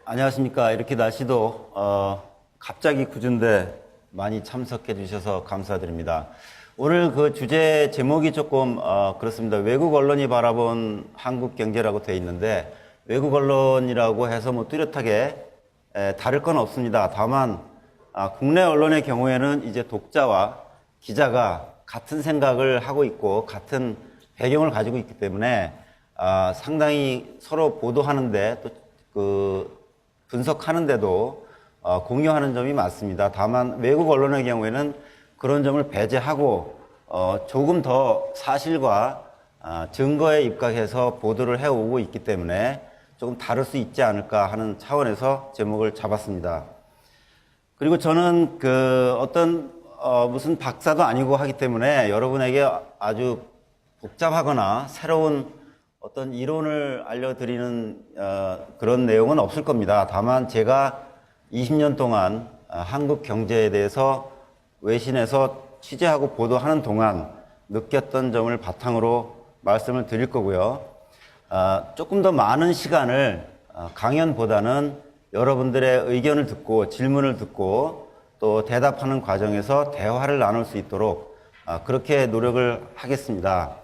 안녕하십니까. 이렇게 날씨도 갑자기 궂은데 많이 참석해 주셔서 감사드립니다. 오늘 그 주제 제목이 조금 그렇습니다. 외국 언론이 바라본 한국 경제라고 되어 있는데, 외국 언론이라고 해서 뭐 뚜렷하게 다를 건 없습니다. 다만 국내 언론의 경우에는 이제 독자와 기자가 같은 생각을 하고 있고 같은 배경을 가지고 있기 때문에 상당히 서로 보도하는데 또 분석하는데도 공유하는 점이 많습니다. 다만 외국 언론의 경우에는 그런 점을 배제하고 조금 더 사실과 증거에 입각해서 보도를 해오고 있기 때문에 조금 다를 수 있지 않을까 하는 차원에서 제목을 잡았습니다. 그리고 저는 무슨 박사도 아니고 하기 때문에 여러분에게 아주 복잡하거나 새로운 어떤 이론을 알려드리는 그런 내용은 없을 겁니다. 다만 제가 20년 동안 한국 경제에 대해서 외신에서 취재하고 보도하는 동안 느꼈던 점을 바탕으로 말씀을 드릴 거고요. 조금 더 많은 시간을 강연보다는 여러분들의 의견을 듣고 질문을 듣고 또 대답하는 과정에서 대화를 나눌 수 있도록 그렇게 노력을 하겠습니다.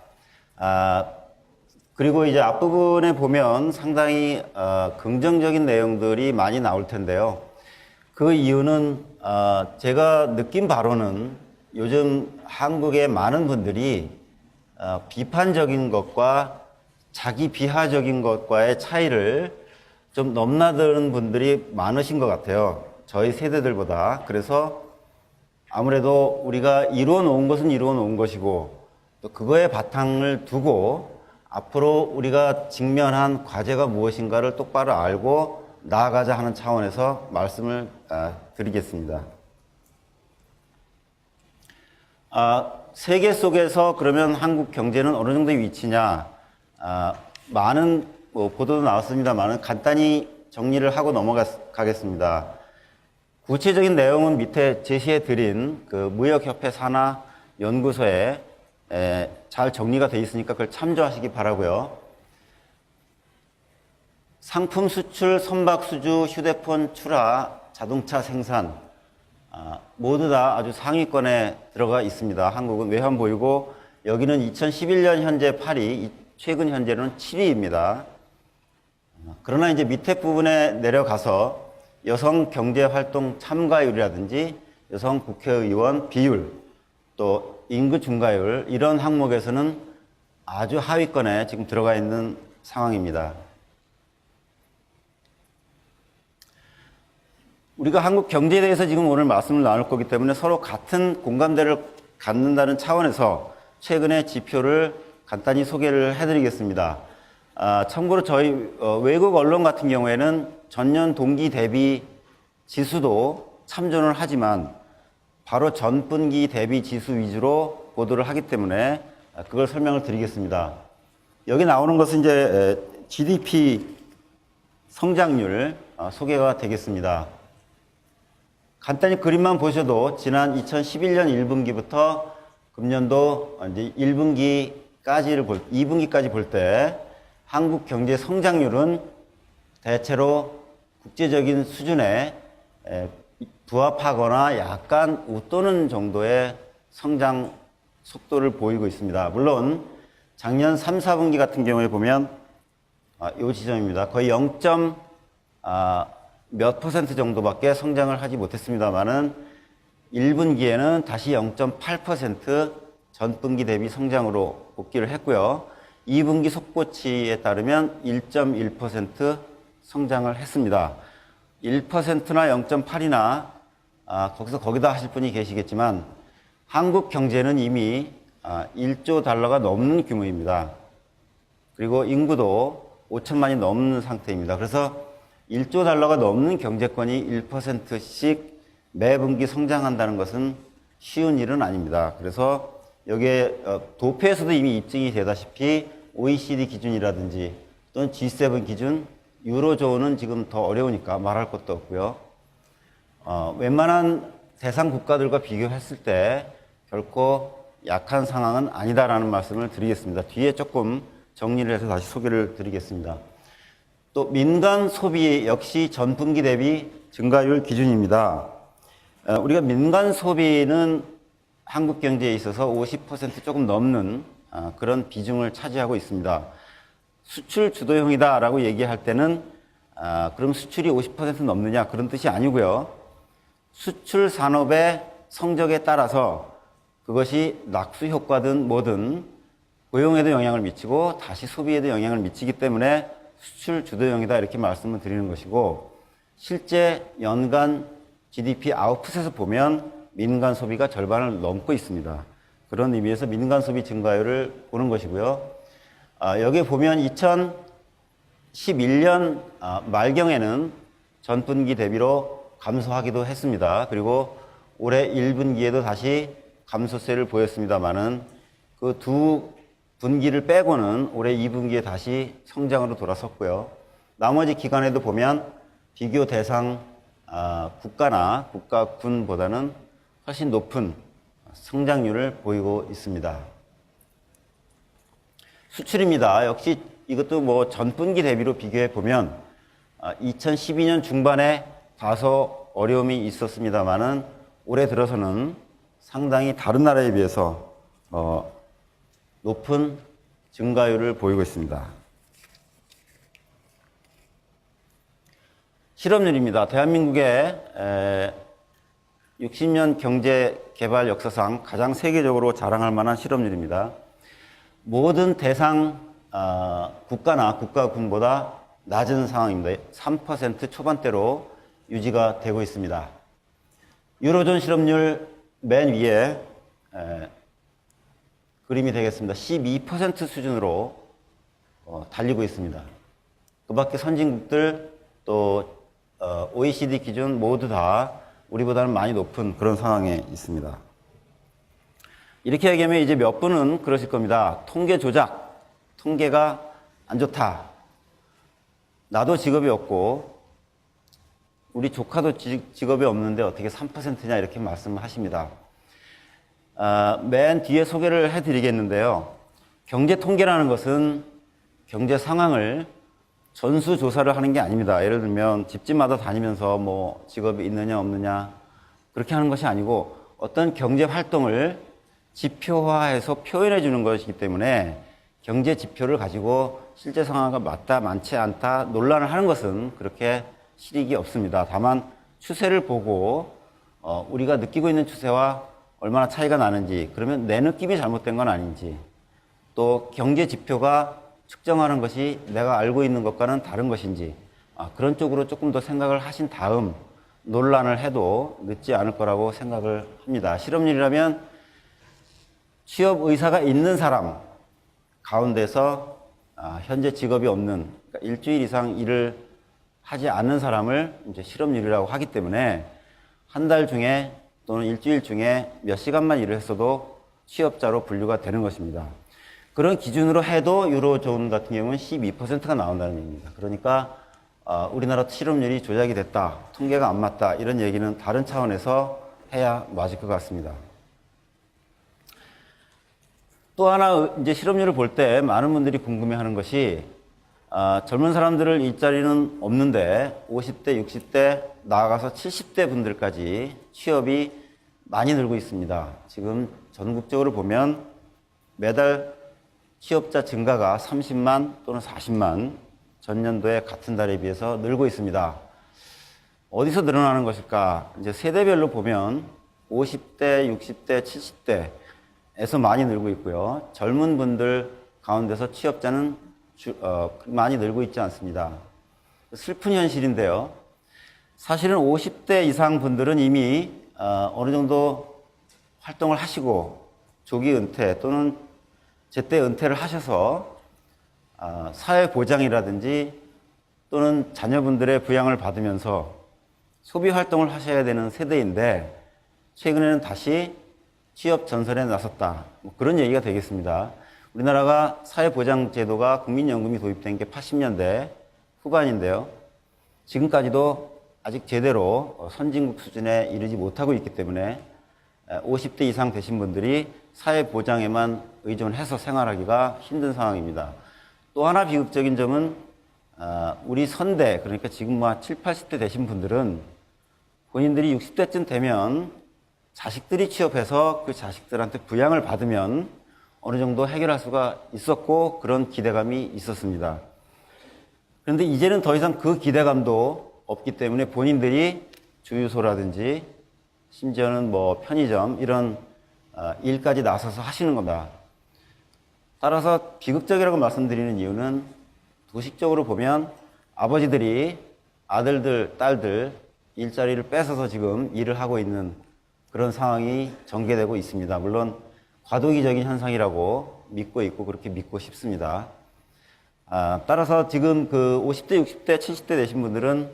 그리고 이제 앞부분에 보면 상당히 긍정적인 내용들이 많이 나올 텐데요. 그 이유는 제가 느낀 바로는 요즘 한국의 많은 분들이 비판적인 것과 자기 비하적인 것과의 차이를 좀 넘나드는 분들이 많으신 것 같아요. 저희 세대들보다. 그래서 아무래도 우리가 이루어 놓은 것은 이루어 놓은 것이고 또 그거에 바탕을 두고 앞으로 우리가 직면한 과제가 무엇인가를 똑바로 알고 나아가자 하는 차원에서 말씀을 드리겠습니다. 세계 속에서 그러면 한국 경제는 어느 정도의 위치냐? 많은 보도도 나왔습니다만 간단히 정리를 하고 넘어가겠습니다. 구체적인 내용은 밑에 제시해 드린 그 무역협회 산하 연구소에 잘 정리가 되어 있으니까 그걸 참조하시기 바라고요. 상품 수출, 선박 수주, 휴대폰 출하, 자동차 생산 모두 다 아주 상위권에 들어가 있습니다. 한국은 외환보유고 여기는 2011년 현재 8위, 최근 현재는 7위입니다. 그러나 이제 밑에 부분에 내려가서 여성 경제활동 참가율이라든지 여성 국회의원 비율, 또 인구 증가율 이런 항목에서는 아주 하위권에 지금 들어가 있는 상황입니다. 우리가 한국 경제에 대해서 지금 오늘 말씀을 나눌 거기 때문에 서로 같은 공감대를 갖는다는 차원에서 최근의 지표를 간단히 소개를 해드리겠습니다. 참고로 저희 외국 언론 같은 경우에는 전년 동기 대비 지수도 참조를 하지만 바로 전분기 대비 지수 위주로 보도를 하기 때문에 그걸 설명을 드리겠습니다. 여기 나오는 것은 이제 GDP 성장률 소개가 되겠습니다. 간단히 그림만 보셔도 지난 2011년 1분기부터 금년도 이제 2분기까지 볼 때 한국 경제 성장률은 대체로 국제적인 수준에 부합하거나 약간 웃도는 정도의 성장 속도를 보이고 있습니다. 물론 작년 3, 4분기 같은 경우에 보면 이 지점입니다. 거의 0. 몇 % 정도밖에 성장을 하지 못했습니다만은 1분기에는 다시 0.8% 전분기 대비 성장으로 복귀를 했고요. 2분기 속보치에 따르면 1.1% 성장을 했습니다. 1%나 0.8이나 거기다 하실 분이 계시겠지만 한국 경제는 이미 1조 달러가 넘는 규모입니다. 그리고 인구도 5천만이 넘는 상태입니다. 그래서 1조 달러가 넘는 경제권이 1%씩 매 분기 성장한다는 것은 쉬운 일은 아닙니다. 그래서 여기에 도표에서도 이미 입증이 되다시피 OECD 기준이라든지 또는 G7 기준, 유로존은 지금 더 어려우니까 말할 것도 없고요. 웬만한 대상 국가들과 비교했을 때 결코 약한 상황은 아니다라는 말씀을 드리겠습니다. 뒤에 조금 정리를 해서 다시 소개를 드리겠습니다. 또 민간 소비 역시 전분기 대비 증가율 기준입니다. 우리가 민간 소비는 한국 경제에 있어서 50% 조금 넘는 그런 비중을 차지하고 있습니다. 수출 주도형이다라고 얘기할 때는 그럼 수출이 50% 넘느냐 그런 뜻이 아니고요. 수출 산업의 성적에 따라서 그것이 낙수 효과든 뭐든 고용에도 영향을 미치고 다시 소비에도 영향을 미치기 때문에 수출 주도형이다 이렇게 말씀을 드리는 것이고, 실제 연간 GDP 아웃풋에서 보면 민간 소비가 절반을 넘고 있습니다. 그런 의미에서 민간 소비 증가율을 보는 것이고요. 여기에 보면 2011년 말경에는 전분기 대비로 감소하기도 했습니다. 그리고 올해 1분기에도 다시 감소세를 보였습니다만은 그 두 분기를 빼고는 올해 2분기에 다시 성장으로 돌아섰고요. 나머지 기간에도 보면 비교 대상 국가나 국가군보다는 훨씬 높은 성장률을 보이고 있습니다. 수출입니다. 역시 이것도 뭐 전분기 대비로 비교해 보면 2012년 중반에 다소 어려움이 있었습니다만은 올해 들어서는 상당히 다른 나라에 비해서 높은 증가율을 보이고 있습니다. 실업률입니다. 대한민국의 60년 경제 개발 역사상 가장 세계적으로 자랑할 만한 실업률입니다. 모든 대상 국가나 국가군보다 낮은 상황입니다. 3% 초반대로 유지가 되고 있습니다. 유로존 실업률 맨 위에 그림이 되겠습니다. 12% 수준으로 달리고 있습니다. 그 밖에 선진국들 또 OECD 기준 모두 다 우리보다는 많이 높은 그런 상황에 있습니다. 이렇게 얘기하면 이제 몇 분은 그러실 겁니다. 통계 조작, 통계가 안 좋다. 나도 직업이 없고 우리 조카도 직업이 없는데 어떻게 3%냐 이렇게 말씀을 하십니다. 맨 뒤에 소개를 해드리겠는데요. 경제 통계라는 것은 경제 상황을 전수조사를 하는 게 아닙니다. 예를 들면 집집마다 다니면서 뭐 직업이 있느냐 없느냐 그렇게 하는 것이 아니고 어떤 경제 활동을 지표화해서 표현해 주는 것이기 때문에 경제 지표를 가지고 실제 상황과 맞다 많지 않다 논란을 하는 것은 그렇게 실익이 없습니다. 다만 추세를 보고 우리가 느끼고 있는 추세와 얼마나 차이가 나는지, 그러면 내 느낌이 잘못된 건 아닌지, 또 경제 지표가 측정하는 것이 내가 알고 있는 것과는 다른 것인지 그런 쪽으로 조금 더 생각을 하신 다음 논란을 해도 늦지 않을 거라고 생각을 합니다. 실업률이라면 취업 의사가 있는 사람 가운데서 현재 직업이 없는, 그러니까 일주일 이상 일을 하지 않는 사람을 이제 실업률이라고 하기 때문에 한 달 중에 또는 일주일 중에 몇 시간만 일을 했어도 취업자로 분류가 되는 것입니다. 그런 기준으로 해도 유로존 같은 경우는 12%가 나온다는 얘기입니다. 그러니까 우리나라 실업률이 조작이 됐다, 통계가 안 맞다 이런 얘기는 다른 차원에서 해야 맞을 것 같습니다. 또 하나 이제 실업률을 볼 때 많은 분들이 궁금해하는 것이 젊은 사람들을 일자리는 없는데 50대, 60대 나아가서 70대 분들까지 취업이 많이 늘고 있습니다. 지금 전국적으로 보면 매달 취업자 증가가 30만 또는 40만 전년도의 같은 달에 비해서 늘고 있습니다. 어디서 늘어나는 것일까? 이제 세대별로 보면 50대, 60대, 70대에서 많이 늘고 있고요. 젊은 분들 가운데서 취업자는 많이 늘고 있지 않습니다. 슬픈 현실인데요. 사실은 50대 이상 분들은 이미 어느 정도 활동을 하시고 조기 은퇴 또는 제때 은퇴를 하셔서 사회보장이라든지 또는 자녀분들의 부양을 받으면서 소비 활동을 하셔야 되는 세대인데 최근에는 다시 취업 전선에 나섰다. 뭐 그런 얘기가 되겠습니다. 우리나라가 사회보장제도가 국민연금이 도입된 게 80년대 후반인데요. 지금까지도 아직 제대로 선진국 수준에 이르지 못하고 있기 때문에 50대 이상 되신 분들이 사회보장에만 의존해서 생활하기가 힘든 상황입니다. 또 하나 비극적인 점은 우리 선대, 그러니까 지금 뭐 7, 80대 되신 분들은 본인들이 60대쯤 되면 자식들이 취업해서 그 자식들한테 부양을 받으면 어느 정도 해결할 수가 있었고 그런 기대감이 있었습니다. 그런데 이제는 더 이상 그 기대감도 없기 때문에 본인들이 주유소라든지 심지어는 뭐 편의점 이런 일까지 나서서 하시는 겁니다. 따라서 비극적이라고 말씀드리는 이유는 도식적으로 보면 아버지들이 아들들, 딸들 일자리를 뺏어서 지금 일을 하고 있는 그런 상황이 전개되고 있습니다. 물론 과도기적인 현상이라고 믿고 있고 그렇게 믿고 싶습니다. 따라서 지금 그 50대, 60대, 70대 되신 분들은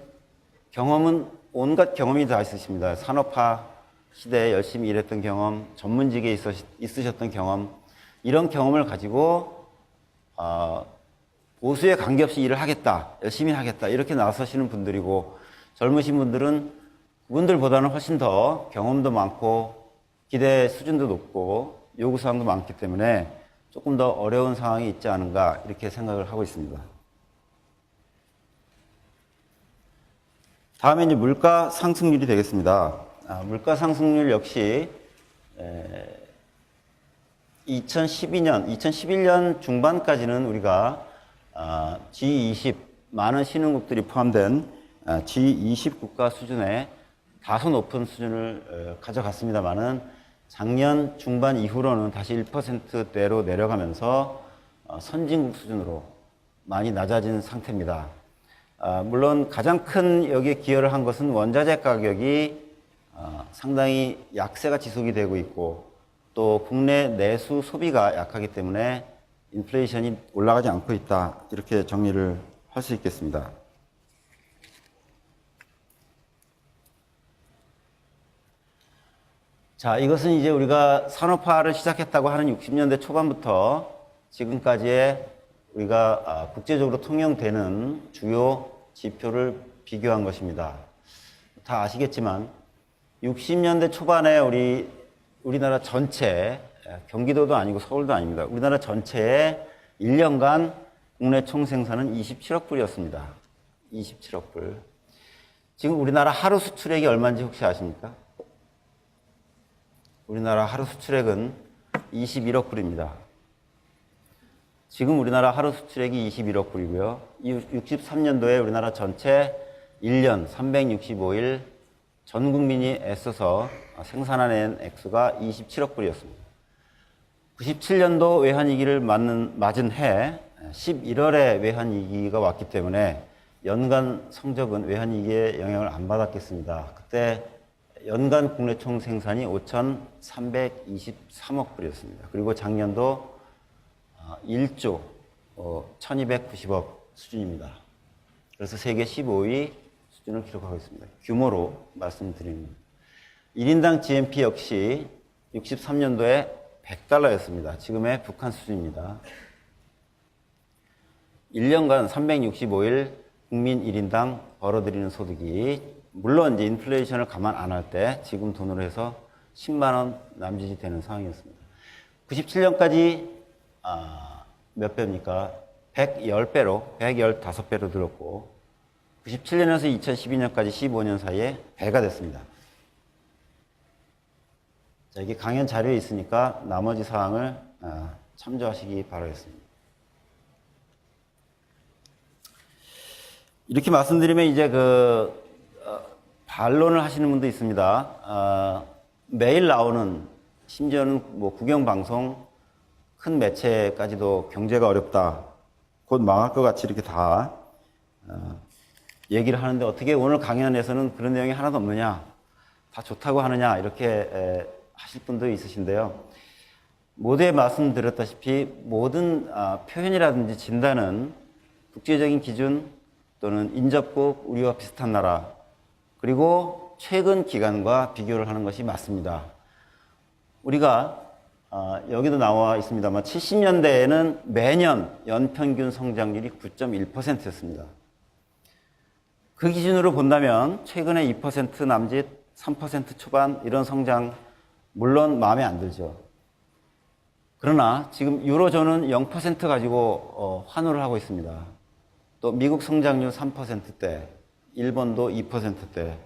경험은 온갖 경험이 다 있으십니다. 산업화 시대에 열심히 일했던 경험, 전문직에 있으셨던 경험, 이런 경험을 가지고 보수에 관계없이 일을 하겠다, 열심히 하겠다 이렇게 나서시는 분들이고 젊으신 분들은 그분들보다는 훨씬 더 경험도 많고 기대 수준도 높고 요구사항도 많기 때문에 조금 더 어려운 상황이 있지 않은가 이렇게 생각을 하고 있습니다. 다음에 이제 물가 상승률이 되겠습니다. 물가 상승률 역시 2011년 중반까지는 우리가 G20 많은 신흥국들이 포함된 G20 국가 수준의 다소 높은 수준을 가져갔습니다만은 작년 중반 이후로는 다시 1%대로 내려가면서 선진국 수준으로 많이 낮아진 상태입니다. 물론 가장 큰 여기에 기여를 한 것은 원자재 가격이 상당히 약세가 지속이 되고 있고 또 국내 내수 소비가 약하기 때문에 인플레이션이 올라가지 않고 있다. 이렇게 정리를 할 수 있겠습니다. 자, 이것은 이제 우리가 산업화를 시작했다고 하는 60년대 초반부터 지금까지의 우리가 국제적으로 통용되는 주요 지표를 비교한 것입니다. 다 아시겠지만 60년대 초반에 우리나라 전체, 경기도도 아니고 서울도 아닙니다. 우리나라 전체의 1년간 국내 총생산은 27억 불이었습니다. 27억 불. 지금 우리나라 하루 수출액이 얼마인지 혹시 아십니까? 우리나라 하루 수출액은 21억 불입니다. 지금 우리나라 하루 수출액이 21억 불이고요. 63년도에 우리나라 전체 1년 365일 전 국민이 애써서 생산해낸 액수가 27억 불이었습니다. 97년도 외환위기를 맞은 해 11월에 외환위기가 왔기 때문에 연간 성적은 외환위기의 영향을 안 받았겠습니다. 그때 연간 국내 총생산이 5,323억 불이었습니다. 그리고 작년도 1조 1,290억 수준입니다. 그래서 세계 15위 수준을 기록하고 있습니다. 규모로 말씀드립니다. 1인당 GNP 역시 63년도에 100달러였습니다. 지금의 북한 수준입니다. 1년간 365일 국민 1인당 벌어들이는 소득이 물론 이제 인플레이션을 감안 안 할 때 지금 돈으로 해서 10만 원 남짓이 되는 상황이었습니다. 97년까지 몇 배입니까? 110배로, 115배로 늘었고 97년에서 2012년까지 15년 사이에 배가 됐습니다. 자, 이게 강연 자료에 있으니까 나머지 사항을 참조하시기 바라겠습니다. 이렇게 말씀드리면 이제 반론을 하시는 분도 있습니다. 매일 나오는 심지어는 뭐 국영방송 큰 매체까지도 경제가 어렵다. 곧 망할 것 같이 이렇게 다 얘기를 하는데 어떻게 오늘 강연에서는 그런 내용이 하나도 없느냐. 다 좋다고 하느냐. 이렇게 하실 분도 있으신데요. 모두에 말씀드렸다시피 모든 표현이라든지 진단은 국제적인 기준 또는 인접국 우리와 비슷한 나라 그리고 최근 기간과 비교를 하는 것이 맞습니다. 우리가 여기도 나와 있습니다만 70년대에는 매년 연평균 성장률이 9.1%였습니다. 그 기준으로 본다면 최근에 2% 남짓 3% 초반 이런 성장 물론 마음에 안 들죠. 그러나 지금 유로존은 0% 가지고 환호를 하고 있습니다. 또 미국 성장률 3%대, 일본도 2%대,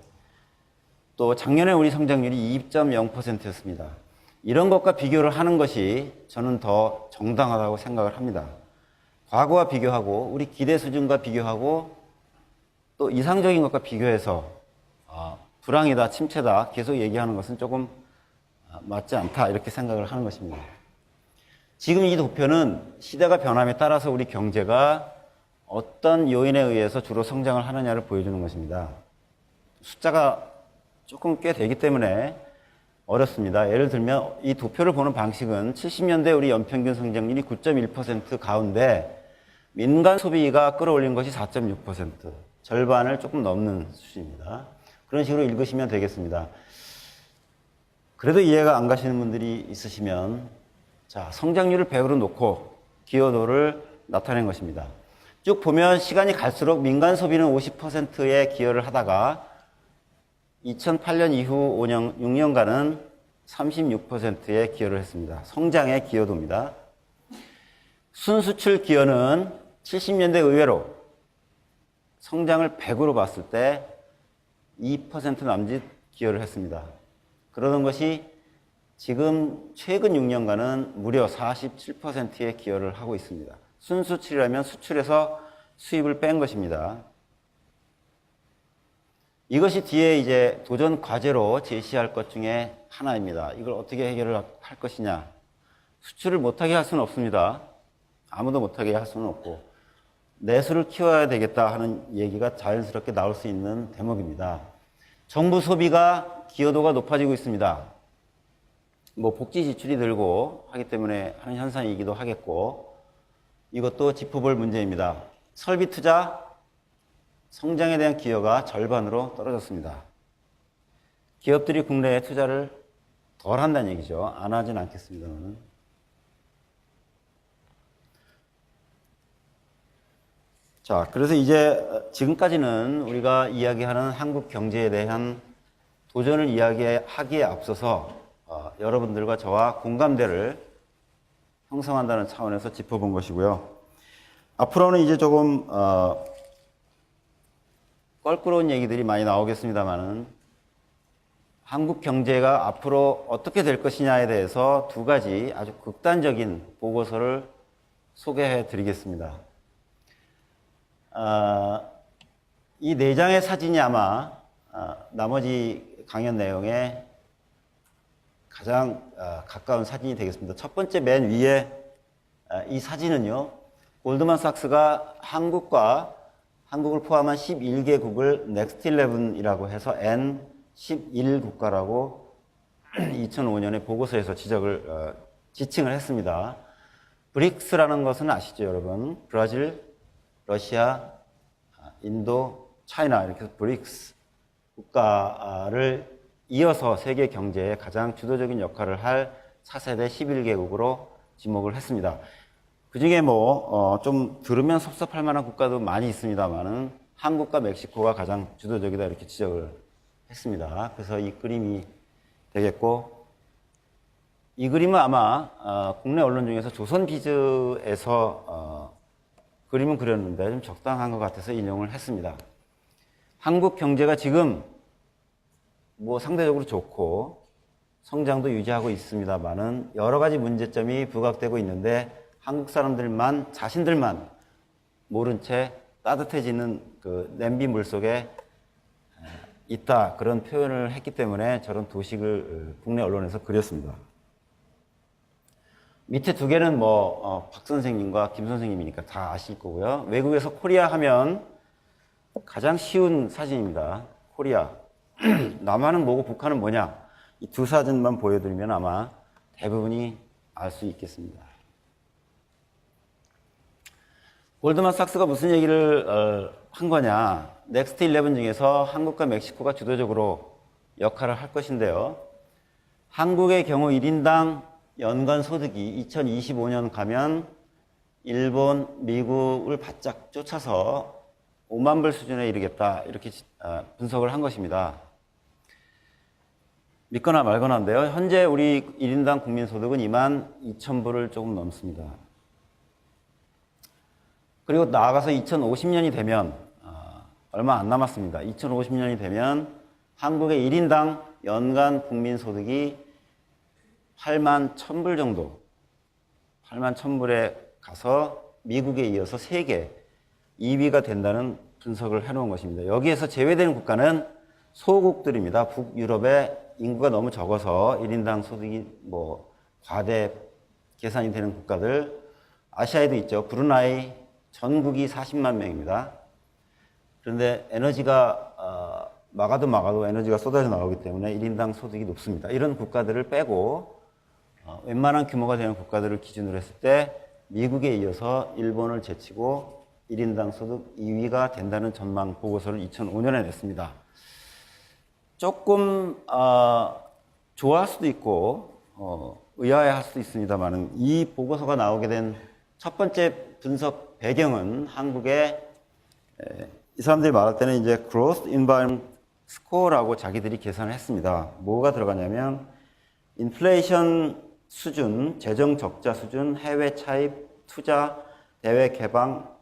또 작년에 우리 성장률이 2.0%였습니다. 이런 것과 비교를 하는 것이 저는 더 정당하다고 생각을 합니다. 과거와 비교하고 우리 기대 수준과 비교하고 또 이상적인 것과 비교해서 불황이다, 침체다 계속 얘기하는 것은 조금 맞지 않다 이렇게 생각을 하는 것입니다. 지금 이 도표는 시대가 변함에 따라서 우리 경제가 어떤 요인에 의해서 주로 성장을 하느냐를 보여주는 것입니다. 숫자가 조금 꽤 되기 때문에 어렵습니다. 예를 들면 이 도표를 보는 방식은 70년대 우리 연평균 성장률이 9.1% 가운데 민간 소비가 끌어올린 것이 4.6%, 절반을 조금 넘는 수준입니다. 그런 식으로 읽으시면 되겠습니다. 그래도 이해가 안 가시는 분들이 있으시면 자, 성장률을 100으로 놓고 기여도를 나타낸 것입니다. 쭉 보면 시간이 갈수록 민간 소비는 50%의 기여를 하다가 2008년 이후 6년간은 36%의 기여를 했습니다. 성장의 기여도입니다. 순수출 기여는 70년대 의외로 성장을 100으로 봤을 때 2% 남짓 기여를 했습니다. 그러던 것이 지금 최근 6년간은 무려 47%의 기여를 하고 있습니다. 순수출이라면 수출에서 수입을 뺀 것입니다. 이것이 뒤에 이제 도전 과제로 제시할 것 중에 하나입니다. 이걸 어떻게 해결을 할 것이냐. 수출을 못하게 할 수는 없습니다. 아무도 못하게 할 수는 없고 내수를 키워야 되겠다 하는 얘기가 자연스럽게 나올 수 있는 대목입니다. 정부 소비가 기여도가 높아지고 있습니다. 뭐 복지 지출이 늘고 하기 때문에 하는 현상이기도 하겠고 이것도 짚어볼 문제입니다. 설비 투자, 성장에 대한 기여가 절반으로 떨어졌습니다. 기업들이 국내에 투자를 덜 한다는 얘기죠. 안 하진 않겠습니다만. 자, 그래서 이제 지금까지는 우리가 이야기하는 한국 경제에 대한 도전을 이야기하기에 앞서서 여러분들과 저와 공감대를 형성한다는 차원에서 짚어본 것이고요. 앞으로는 이제 조금 껄끄러운 얘기들이 많이 나오겠습니다만은 한국 경제가 앞으로 어떻게 될 것이냐에 대해서 두 가지 아주 극단적인 보고서를 소개해 드리겠습니다. 이 네 장의 사진이 아마 나머지 강연 내용에 가장 가까운 사진이 되겠습니다. 첫 번째 맨 위에 이 사진은요, 골드만삭스가 한국을 포함한 11개국을 넥스트 11이라고 해서 N11국가라고 2005년에 보고서에서 지칭을 했습니다. 브릭스라는 것은 아시죠, 여러분? 브라질, 러시아, 인도, 차이나 이렇게 해서 브릭스 국가를 이어서 세계 경제에 가장 주도적인 역할을 할 차세대 11개국으로 지목을 했습니다. 그 중에 좀 들으면 섭섭할 만한 국가도 많이 있습니다만은 한국과 멕시코가 가장 주도적이다 이렇게 지적을 했습니다. 그래서 이 그림이 되겠고, 이 그림은 아마 국내 언론 중에서 조선비즈에서 그림은 그렸는데 좀 적당한 것 같아서 인용을 했습니다. 한국 경제가 지금 상대적으로 좋고 성장도 유지하고 있습니다만은 여러 가지 문제점이 부각되고 있는데 한국 사람들만 자신들만 모른 채 따뜻해지는 그 냄비 물 속에 있다 그런 표현을 했기 때문에 저런 도식을 국내 언론에서 그렸습니다. 밑에 두 개는 박 선생님과 김 선생님이니까 다 아실 거고요. 외국에서 코리아 하면 가장 쉬운 사진입니다. 코리아. 남한은 뭐고 북한은 뭐냐? 이 두 사진만 보여드리면 아마 대부분이 알 수 있겠습니다. 골드만삭스가 무슨 얘기를 한 거냐? 넥스트 11 중에서 한국과 멕시코가 주도적으로 역할을 할 것인데요. 한국의 경우 1인당 연간 소득이 2025년 가면 일본, 미국을 바짝 쫓아서 5만 불 수준에 이르겠다 이렇게 분석을 한 것입니다. 믿거나 말거나인데요. 현재 우리 1인당 국민소득은 2만 2천 불을 조금 넘습니다. 그리고 나아가서 2050년이 되면 얼마 안 남았습니다. 2050년이 되면 한국의 1인당 연간 국민소득이 8만 1,000불 정도, 8만 1,000불에 가서 미국에 이어서 세계 2위가 된다는 분석을 해놓은 것입니다. 여기에서 제외되는 국가는 소국들입니다. 북유럽의 인구가 너무 적어서 1인당 소득이 과대 계산이 되는 국가들, 아시아에도 있죠. 브루나이 전국이 40만 명입니다. 그런데 에너지가 막아도 에너지가 쏟아져 나오기 때문에 1인당 소득이 높습니다. 이런 국가들을 빼고 웬만한 규모가 되는 국가들을 기준으로 했을 때 미국에 이어서 일본을 제치고 1인당 소득 2위가 된다는 전망 보고서를 2005년에 냈습니다. 조금 좋아할 수도 있고 의아해할 수도 있습니다만 이 보고서가 나오게 된 첫 번째 분석 배경은 한국의 이 사람들이 말할 때는 이제 Growth Environment Score라고 자기들이 계산을 했습니다. 뭐가 들어가냐면 인플레이션 수준, 재정 적자 수준, 해외 차입, 투자, 대외 개방,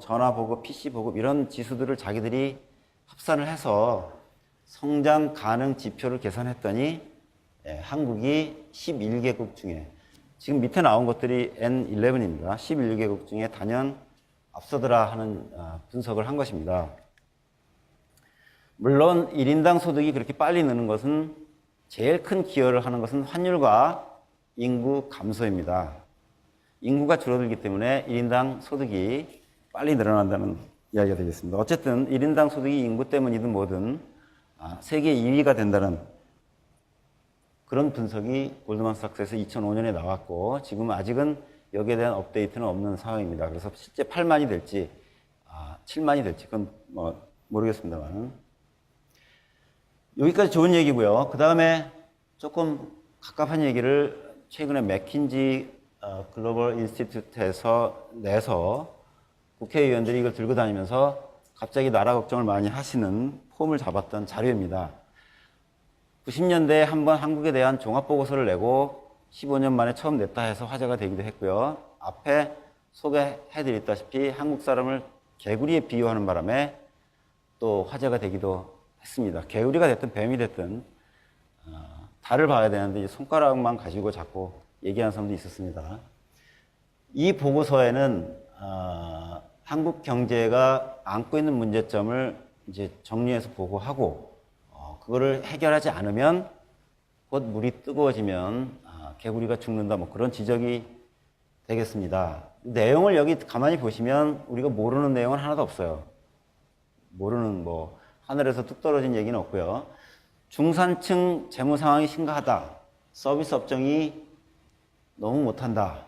전화 보급, PC 보급 이런 지수들을 자기들이 합산을 해서 성장 가능 지표를 계산했더니 한국이 11개국 중에 지금 밑에 나온 것들이 N11입니다. 11개국 중에 단연 앞서더라 하는 분석을 한 것입니다. 물론 1인당 소득이 그렇게 빨리 느는 것은 제일 큰 기여를 하는 것은 환율과 인구 감소입니다. 인구가 줄어들기 때문에 1인당 소득이 빨리 늘어난다는 이야기가 되겠습니다. 어쨌든 1인당 소득이 인구 때문이든 뭐든 세계 2위가 된다는 그런 분석이 골드만삭스에서 2005년에 나왔고 지금 아직은 여기에 대한 업데이트는 없는 상황입니다. 그래서 실제 8만이 될지 7만이 될지 그건 모르겠습니다만 여기까지 좋은 얘기고요. 그 다음에 조금 갑갑한 얘기를 최근에 맥킨지 글로벌 인스티튜트에서 내서 국회의원들이 이걸 들고 다니면서 갑자기 나라 걱정을 많이 하시는 폼을 잡았던 자료입니다. 90년대에 한번 한국에 대한 종합보고서를 내고 15년 만에 처음 냈다 해서 화제가 되기도 했고요. 앞에 소개해드렸다시피 한국 사람을 개구리에 비유하는 바람에 또 화제가 되기도 했습니다. 개구리가 됐든 뱀이 됐든 달을 봐야 되는데 이제 손가락만 가지고 자꾸 얘기하는 사람도 있었습니다. 이 보고서에는 한국 경제가 안고 있는 문제점을 이제 정리해서 보고하고 그거를 해결하지 않으면 곧 물이 뜨거워지면 개구리가 죽는다 그런 지적이 되겠습니다. 내용을 여기 가만히 보시면 우리가 모르는 내용은 하나도 없어요. 모르는 하늘에서 뚝 떨어진 얘기는 없고요. 중산층 재무 상황이 심각하다. 서비스 업종이 너무 못한다.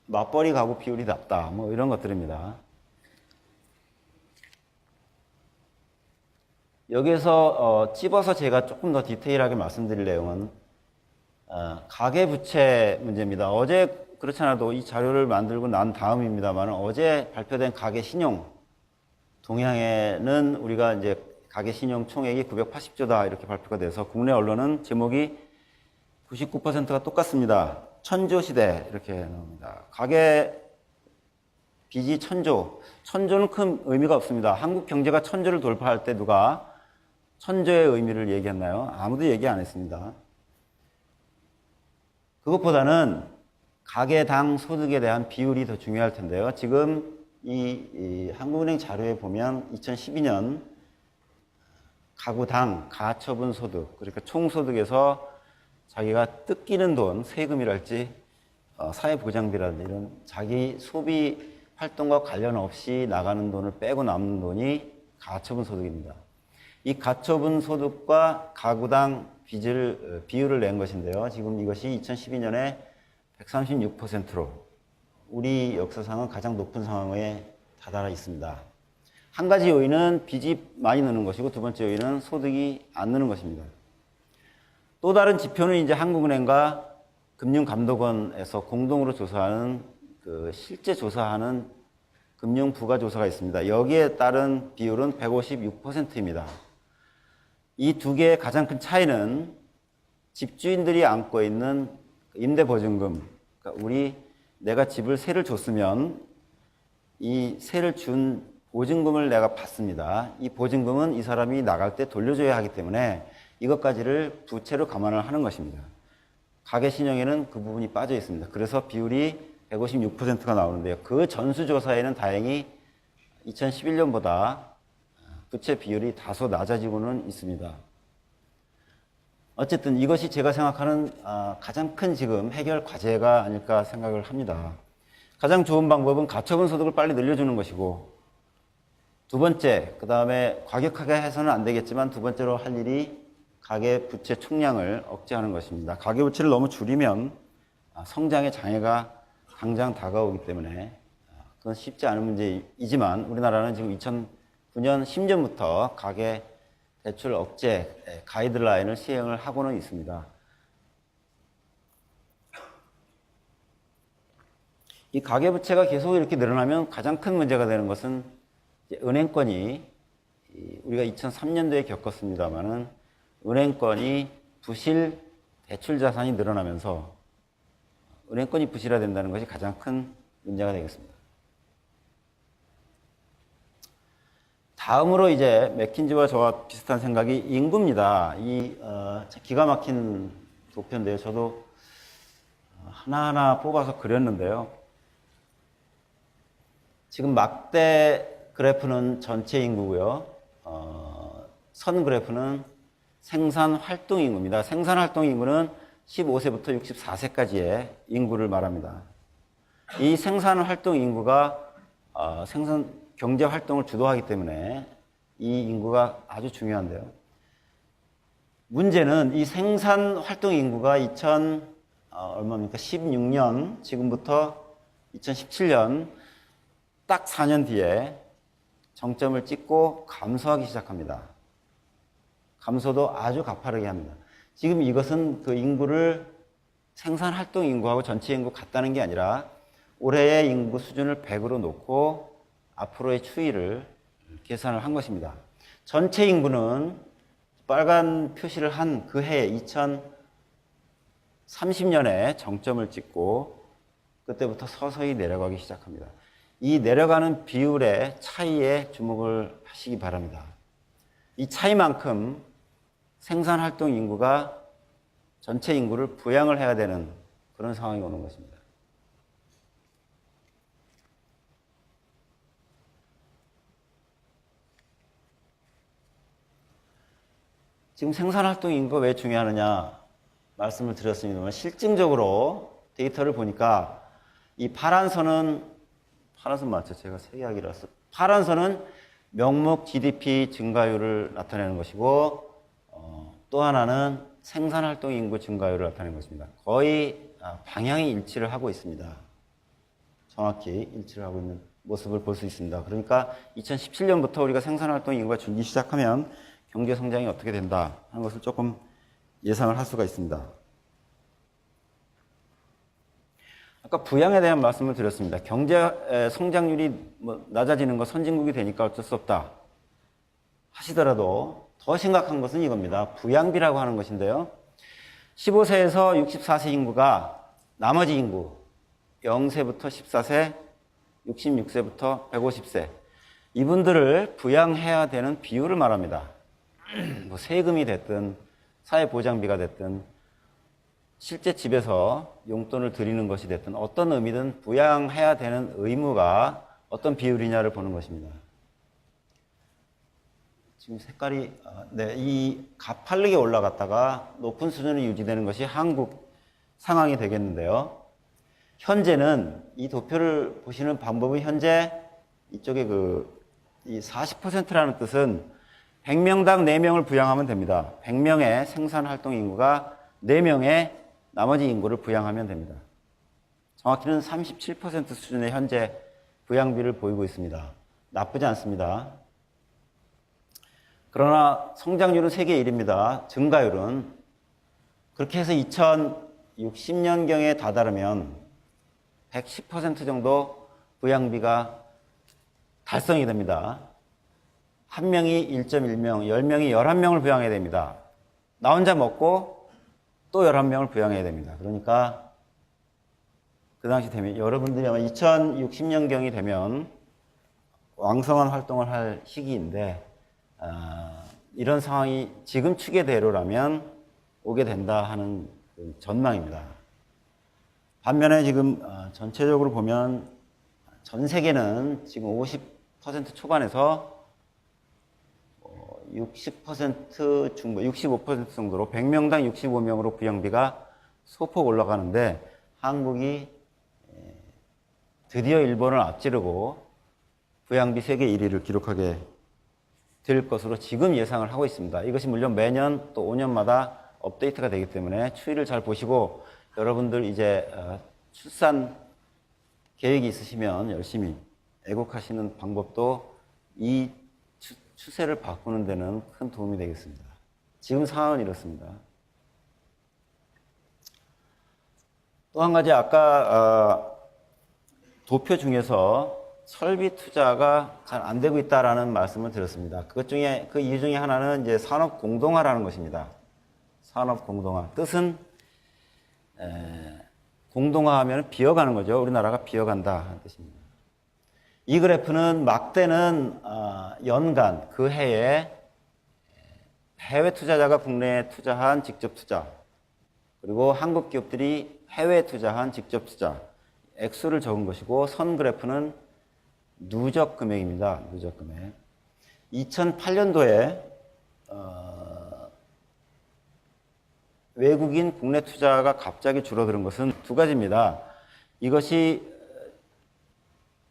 맞벌이 가구 비율이 낮다. 이런 것들입니다. 여기에서 찝어서 제가 조금 더 디테일하게 말씀드릴 내용은 가계부채 문제입니다. 어제 그렇지 않아도 이 자료를 만들고 난 다음입니다만 어제 발표된 가계신용 동향에는 우리가 이제 가계신용 총액이 980조다 이렇게 발표가 돼서 국내 언론은 제목이 99%가 똑같습니다. 천조 시대 이렇게 나옵니다. 가계 빚이 1,000조. 1,000조는 큰 의미가 없습니다. 한국 경제가 1,000조를 돌파할 때 누가 1,000조의 의미를 얘기했나요? 아무도 얘기 안 했습니다. 그것보다는 가계당 소득에 대한 비율이 더 중요할 텐데요. 지금 이 한국은행 자료에 보면 2012년 가구당 가처분 소득, 그러니까 총소득에서 자기가 뜯기는 돈, 세금이랄지 사회보장비라든지 이런 자기 소비 활동과 관련 없이 나가는 돈을 빼고 남는 돈이 가처분 소득입니다. 이 가처분 소득과 가구당 비율을 낸 것인데요. 지금 이것이 2012년에 136%로 우리 역사상은 가장 높은 상황에 다다라 있습니다. 한 가지 요인은 빚이 많이 느는 것이고 두 번째 요인은 소득이 안 느는 것입니다. 또 다른 지표는 이제 한국은행과 금융감독원에서 공동으로 조사하는 실제 조사하는 금융부가조사가 있습니다. 여기에 따른 비율은 156%입니다. 이 두 개의 가장 큰 차이는 집주인들이 안고 있는 임대보증금, 그러니까 우리 내가 집을 세를 줬으면 이 세를 준 보증금을 내가 받습니다. 이 보증금은 이 사람이 나갈 때 돌려줘야 하기 때문에 이것까지를 부채로 감안을 하는 것입니다. 가계신용에는 그 부분이 빠져 있습니다. 그래서 비율이 156%가 나오는데요. 그 전수조사에는 다행히 2011년보다 부채 비율이 다소 낮아지고는 있습니다. 어쨌든 이것이 제가 생각하는 가장 큰 지금 해결 과제가 아닐까 생각을 합니다. 가장 좋은 방법은 가처분 소득을 빨리 늘려주는 것이고, 두 번째, 그 다음에 과격하게 해서는 안 되겠지만 두 번째로 할 일이 가계 부채 총량을 억제하는 것입니다. 가계 부채를 너무 줄이면 성장의 장애가 당장 다가오기 때문에 그건 쉽지 않은 문제이지만 우리나라는 지금 2009년 10년부터 가계 대출 억제 가이드라인을 시행을 하고는 있습니다. 이 가계부채가 계속 이렇게 늘어나면 가장 큰 문제가 되는 것은 은행권이, 우리가 2003년도에 겪었습니다마는 은행권이 부실 대출 자산이 늘어나면서 은행권이 부실화된다는 것이 가장 큰 문제가 되겠습니다. 다음으로 이제 맥킨지와 저와 비슷한 생각이 인구입니다. 기가 막힌 도표인데요. 저도 하나하나 뽑아서 그렸는데요. 지금 막대 그래프는 전체 인구고요. 선 그래프는 생산 활동 인구입니다. 생산 활동 인구는 15세부터 64세까지의 인구를 말합니다. 이 생산 활동 인구가 경제 활동을 주도하기 때문에 이 인구가 아주 중요한데요. 문제는 이 생산 활동 인구가 16년 지금부터 2017년 딱 4년 뒤에 정점을 찍고 감소하기 시작합니다. 감소도 아주 가파르게 합니다. 지금 이것은 그 인구를 생산 활동 인구하고 전체 인구 같다는 게 아니라 올해의 인구 수준을 100으로 놓고 앞으로의 추이를 계산을 한 것입니다. 전체 인구는 빨간 표시를 한 그 해 2030년에 정점을 찍고 그때부터 서서히 내려가기 시작합니다. 이 내려가는 비율의 차이에 주목을 하시기 바랍니다. 이 차이만큼 생산활동 인구가 전체 인구를 부양을 해야 되는 그런 상황이 오는 것입니다. 지금 생산활동 인구가 왜 중요하느냐 말씀을 드렸습니다만 실증적으로 데이터를 보니까 이 파란 선은 맞죠? 제가 세계학이라서 파란 선은 명목 GDP 증가율을 나타내는 것이고 또 하나는 생산활동 인구 증가율을 나타내는 것입니다. 거의 방향이 일치를 하고 있습니다. 정확히 일치를 하고 있는 모습을 볼 수 있습니다. 그러니까 2017년부터 우리가 생산활동 인구가 줄기 시작하면 경제 성장이 어떻게 된다 하는 것을 조금 예상을 할 수가 있습니다. 아까 부양에 대한 말씀을 드렸습니다. 경제 성장률이 낮아지는 것, 선진국이 되니까 어쩔 수 없다 하시더라도 더 심각한 것은 이겁니다. 부양비라고 하는 것인데요. 15세에서 64세 인구가 나머지 인구 0세부터 14세, 66세부터 150세 이분들을 부양해야 되는 비율을 말합니다. 세금이 됐든 사회보장비가 됐든 실제 집에서 용돈을 드리는 것이 됐든 어떤 의미든 부양해야 되는 의무가 어떤 비율이냐를 보는 것입니다. 지금 색깔이 이 가파르게 올라갔다가 높은 수준이 유지되는 것이 한국 상황이 되겠는데요. 현재는 이 도표를 보시는 방법은 현재 이쪽에 이 40%라는 뜻은 100명당 4명을 부양하면 됩니다. 100명의 생산활동 인구가 4명의 나머지 인구를 부양하면 됩니다. 정확히는 37% 수준의 현재 부양비를 보이고 있습니다. 나쁘지 않습니다. 그러나 성장률은 세계 1위입니다. 증가율은 그렇게 해서 2060년경에 다다르면 110% 정도 부양비가 달성이 됩니다. 한 명이 1.1명, 10명이 11명을 부양해야 됩니다. 나 혼자 먹고 또 11명을 부양해야 됩니다. 그러니까 그 당시 되면 여러분들이 아마 2060년경이 되면 왕성한 활동을 할 시기인데 이런 상황이 지금 추계대로라면 오게 된다 하는 그 전망입니다. 반면에 지금 전체적으로 보면 전 세계는 지금 50% 초반에서 60% 중반, 65% 정도로 100명당 65명으로 부양비가 소폭 올라가는데 한국이 드디어 일본을 앞지르고 부양비 세계 1위를 기록하게 될 것으로 지금 예상을 하고 있습니다. 이것이 물론 매년 또 5년마다 업데이트가 되기 때문에 추이를 잘 보시고 여러분들 이제 출산 계획이 있으시면 열심히 애국하시는 방법도 이 추세를 바꾸는 데는 큰 도움이 되겠습니다. 지금 상황은 이렇습니다. 또 한 가지 아까 도표 중에서 설비 투자가 잘 안 되고 있다라는 말씀을 드렸습니다. 그 이유 중에 하나는 이제 산업 공동화라는 것입니다. 산업 공동화. 뜻은 공동화하면 비어가는 거죠. 우리나라가 비어간다 하는 뜻입니다. 이 그래프는 막대는 연간 그 해에 해외 투자자가 국내에 투자한 직접 투자, 그리고 한국 기업들이 해외에 투자한 직접 투자 액수를 적은 것이고, 선 그래프는 누적 금액입니다. 누적 금액. 2008년도에 외국인 국내 투자가 갑자기 줄어드는 것은 두 가지입니다. 이것이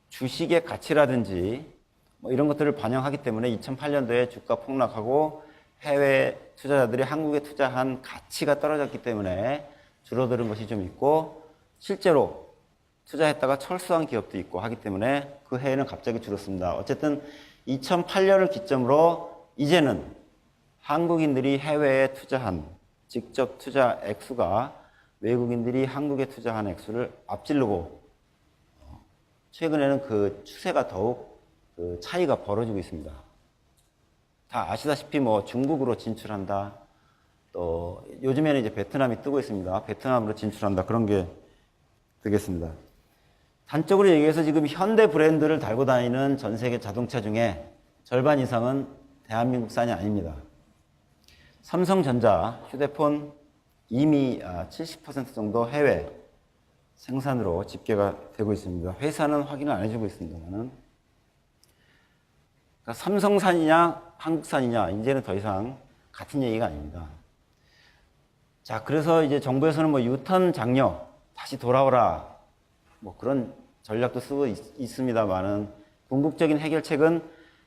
주식의 가치라든지 뭐 이런 것들을 반영하기 때문에 2008년도에 주가 폭락하고 해외 투자자들이 한국에 투자한 가치가 떨어졌기 때문에 줄어드는 것이 좀 있고, 실제로 투자했다가 철수한 기업도 있고 하기 때문에 그 해에는 갑자기 줄었습니다. 어쨌든 2008년을 기점으로 이제는 한국인들이 해외에 투자한 직접 투자 액수가 외국인들이 한국에 투자한 액수를 앞지르고, 최근에는 그 추세가 더욱 그 차이가 벌어지고 있습니다. 다 아시다시피 뭐 중국으로 진출한다, 또 요즘에는 이제 베트남이 뜨고 있습니다. 베트남으로 진출한다, 그런 게 되겠습니다. 단적으로 얘기해서 지금 현대 브랜드를 달고 다니는 전 세계 자동차 중에 절반 이상은 대한민국산이 아닙니다. 삼성전자 휴대폰 이미 70% 정도 해외 생산으로 집계가 되고 있습니다. 회사는 확인을 안 해주고 있습니다만은, 그러니까 삼성산이냐 한국산이냐 이제는 더 이상 같은 얘기가 아닙니다. 자, 그래서 이제 정부에서는 뭐 유턴 장려, 다시 돌아오라, 뭐 그런 전략도 쓰고 있습니다만은, 궁극적인 해결책은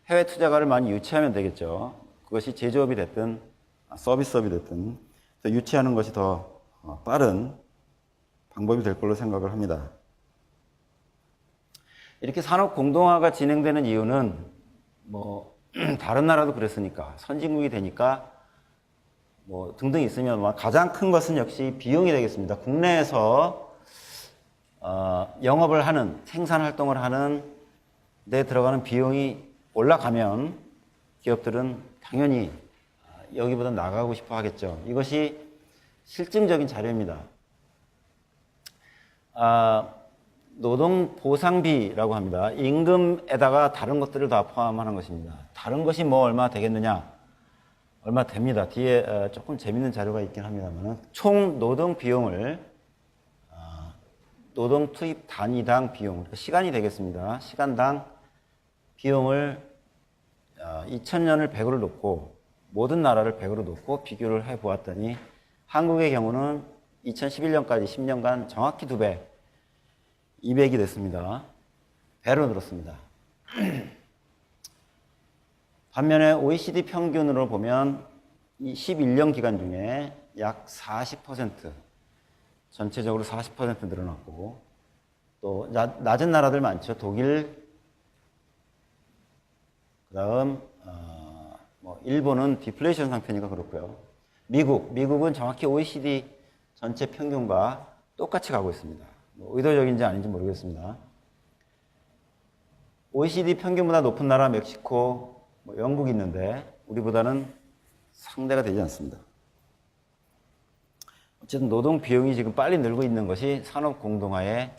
해외 투자가를 많이 유치하면 되겠죠. 그것이 제조업이 됐든 서비스업이 됐든 유치하는 것이 더 빠른 방법이 될 걸로 생각을 합니다. 이렇게 산업 공동화가 진행되는 이유는 뭐 다른 나라도 그랬으니까, 선진국이 되니까 뭐 등등 있으면 가장 큰 것은 역시 비용이 되겠습니다. 국내에서 영업을 하는, 생산 활동을 하는 데 들어가는 비용이 올라가면 기업들은 당연히 여기보다 나가고 싶어 하겠죠. 이것이 실증적인 자료입니다. 노동보상비라고 합니다. 임금에다가 다른 것들을 다 포함하는 것입니다. 다른 것이 뭐 얼마 되겠느냐? 얼마 됩니다. 뒤에 조금 재밌는 자료가 있긴 합니다만, 총 노동 비용을 노동 투입 단위당 비용, 시간이 되겠습니다. 시간당 비용을 2000년을 100으로 놓고 모든 나라를 100으로 놓고 비교를 해보았더니, 한국의 경우는 2011년까지 10년간 정확히 2배, 200이 됐습니다. 배로 늘었습니다. 반면에 OECD 평균으로 보면 이 11년 기간 중에 약 40%, 전체적으로 40% 늘어났고, 또 낮은 나라들 많죠. 독일, 그 다음 일본은 디플레이션 상태니까 그렇고요. 미국은 정확히 OECD 전체 평균과 똑같이 가고 있습니다. 의도적인지 아닌지 모르겠습니다. OECD 평균보다 높은 나라 멕시코, 영국이 있는데 우리보다는 상대가 되지 않습니다. 어쨌든 노동 비용이 지금 빨리 늘고 있는 것이 산업 공동화의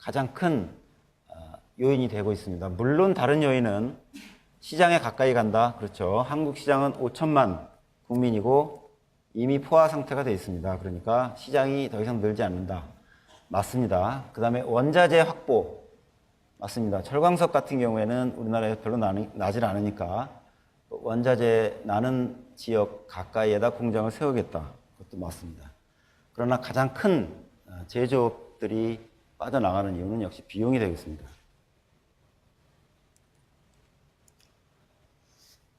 가장 큰 요인이 되고 있습니다. 물론 다른 요인은 시장에 가까이 간다. 그렇죠. 한국 시장은 5천만 국민이고 이미 포화 상태가 되어 있습니다. 그러니까 시장이 더 이상 늘지 않는다. 맞습니다. 그 다음에 원자재 확보. 맞습니다. 철광석 같은 경우에는 우리나라에 별로 나질 않으니까 원자재 나는 지역 가까이에다 공장을 세우겠다. 그것도 맞습니다. 그러나 가장 큰 제조업들이 빠져나가는 이유는 역시 비용이 되겠습니다.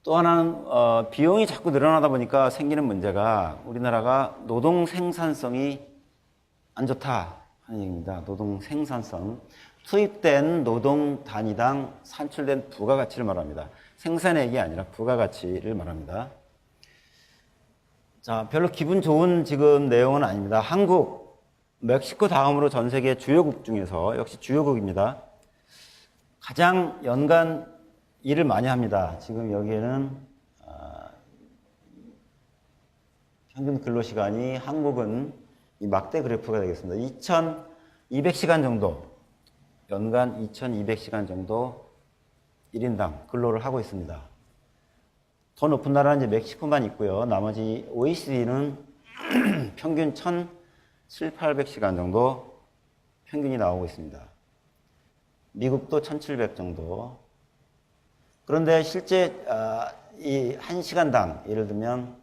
또 하나는 비용이 자꾸 늘어나다 보니까 생기는 문제가 우리나라가 노동 생산성이 안 좋다 하는 얘기입니다. 노동 생산성. 투입된 노동 단위당 산출된 부가가치를 말합니다. 생산액이 아니라 부가가치를 말합니다. 자, 별로 기분 좋은 지금 내용은 아닙니다. 한국, 멕시코 다음으로 전 세계 주요국 중에서 역시 주요국입니다. 가장 연간 일을 많이 합니다. 지금 여기에는 평균 근로시간이 한국은 이 막대 그래프가 되겠습니다. 2200시간 정도, 연간 2200시간 정도 1인당 근로를 하고 있습니다. 더 높은 나라는 이제 멕시코만 있고요. 나머지 OECD는 평균 1700~1800시간 정도 평균이 나오고 있습니다. 미국도 1700 정도. 그런데 실제 이 1시간당 예를 들면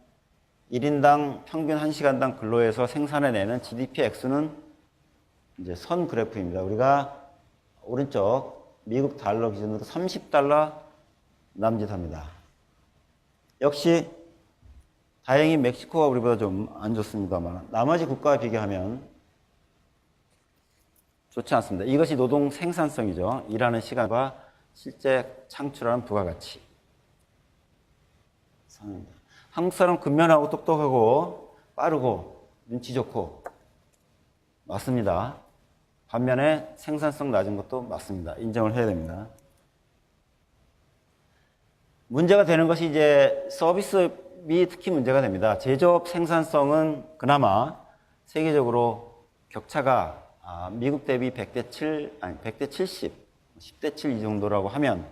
1인당 평균 1시간당 근로해서 생산해내는 GDP 액수는 이제 선 그래프입니다. 우리가 오른쪽 미국 달러 기준으로 30달러 남짓합니다. 역시 다행히 멕시코가 우리보다 좀 안 좋습니다만 나머지 국가와 비교하면 좋지 않습니다. 이것이 노동 생산성이죠. 일하는 시간과 실제 창출하는 부가가치. 한국 사람 근면하고 똑똑하고 빠르고 눈치 좋고 맞습니다. 반면에 생산성 낮은 것도 맞습니다. 인정을 해야 됩니다. 문제가 되는 것이 이제 서비스업이 특히 문제가 됩니다. 제조업 생산성은 그나마 세계적으로 격차가 미국 대비 100대 70, 10대 7 이 정도라고 하면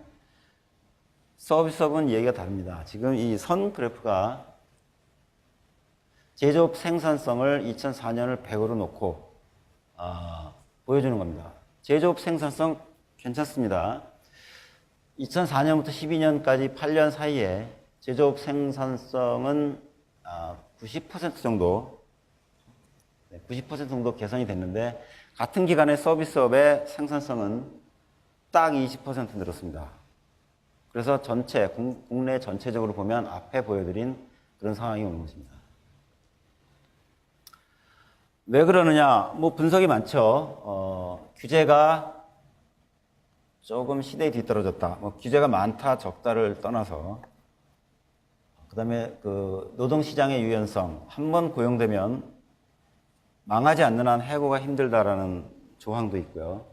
서비스업은 얘기가 다릅니다. 지금 이 선 그래프가 제조업 생산성을 2004년을 100으로 놓고 보여주는 겁니다. 제조업 생산성 괜찮습니다. 2004년부터 12년까지 8년 사이에 제조업 생산성은 90% 정도 90% 정도 개선이 됐는데 같은 기간에 서비스업의 생산성은 딱 20% 늘었습니다. 그래서 전체 국내 전체적으로 보면 앞에 보여드린 그런 상황이 오는 것입니다. 왜 그러느냐? 뭐 분석이 많죠. 규제가 조금 시대에 뒤떨어졌다. 뭐 규제가 많다, 적다를 떠나서 그다음에 그 노동시장의 유연성, 한번 고용되면 망하지 않는 한 해고가 힘들다라는 조항도 있고요.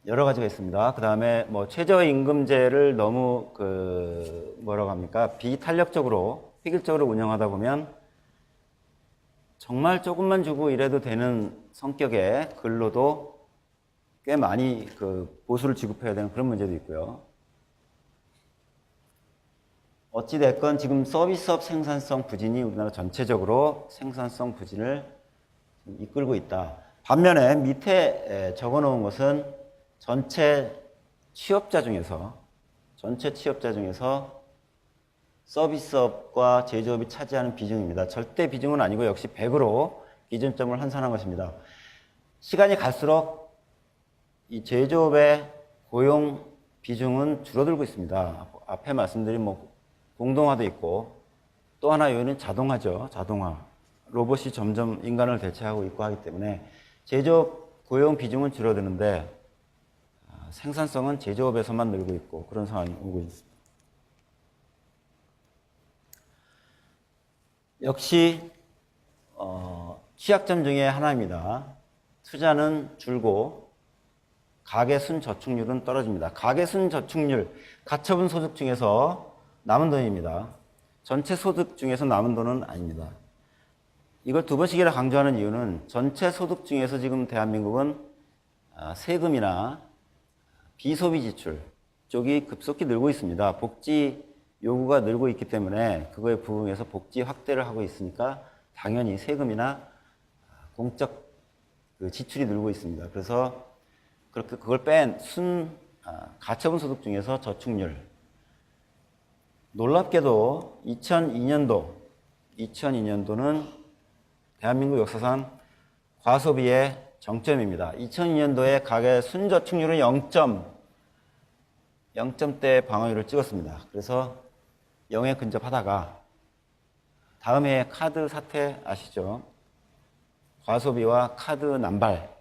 여러 가지가 있습니다. 그 다음에 뭐 최저임금제를 너무 뭐라고 합니까? 비탄력적으로, 획일적으로 운영하다 보면 정말 조금만 주고 이래도 되는 성격의 근로도 꽤 많이 보수를 지급해야 되는 그런 문제도 있고요. 어찌됐건 지금 서비스업 생산성 부진이 우리나라 전체적으로 생산성 부진을 이끌고 있다. 반면에 밑에 적어 놓은 것은 전체 취업자 중에서 서비스업과 제조업이 차지하는 비중입니다. 절대 비중은 아니고 역시 100으로 기준점을 환산한 것입니다. 시간이 갈수록 이 제조업의 고용 비중은 줄어들고 있습니다. 앞에 말씀드린 공동화도 있고 또 하나 요인은 자동화죠. 자동화. 로봇이 점점 인간을 대체하고 있고 하기 때문에 제조업 고용 비중은 줄어드는데 생산성은 제조업에서만 늘고 있고 그런 상황이 오고 있습니다. 역시 취약점 중에 하나입니다. 투자는 줄고 가계순 저축률은 떨어집니다. 가계순 저축률, 가처분 소득 중에서 남은 돈입니다. 전체 소득 중에서 남은 돈은 아닙니다. 이걸 두 번씩이나 강조하는 이유는 전체 소득 중에서 지금 대한민국은 세금이나 비소비 지출 쪽이 급속히 늘고 있습니다. 복지 요구가 늘고 있기 때문에 그거에 부응해서 복지 확대를 하고 있으니까 당연히 세금이나 공적 지출이 늘고 있습니다. 그래서 그렇게 그걸 뺀 가처분 소득 중에서 저축률, 놀랍게도 2002년도는 대한민국 역사상 과소비의 정점입니다. 2002년도에 가계 순저축률은 0점대 방어율을 찍었습니다. 그래서 0에 근접하다가 다음 해에 카드 사태 아시죠? 과소비와 카드 남발,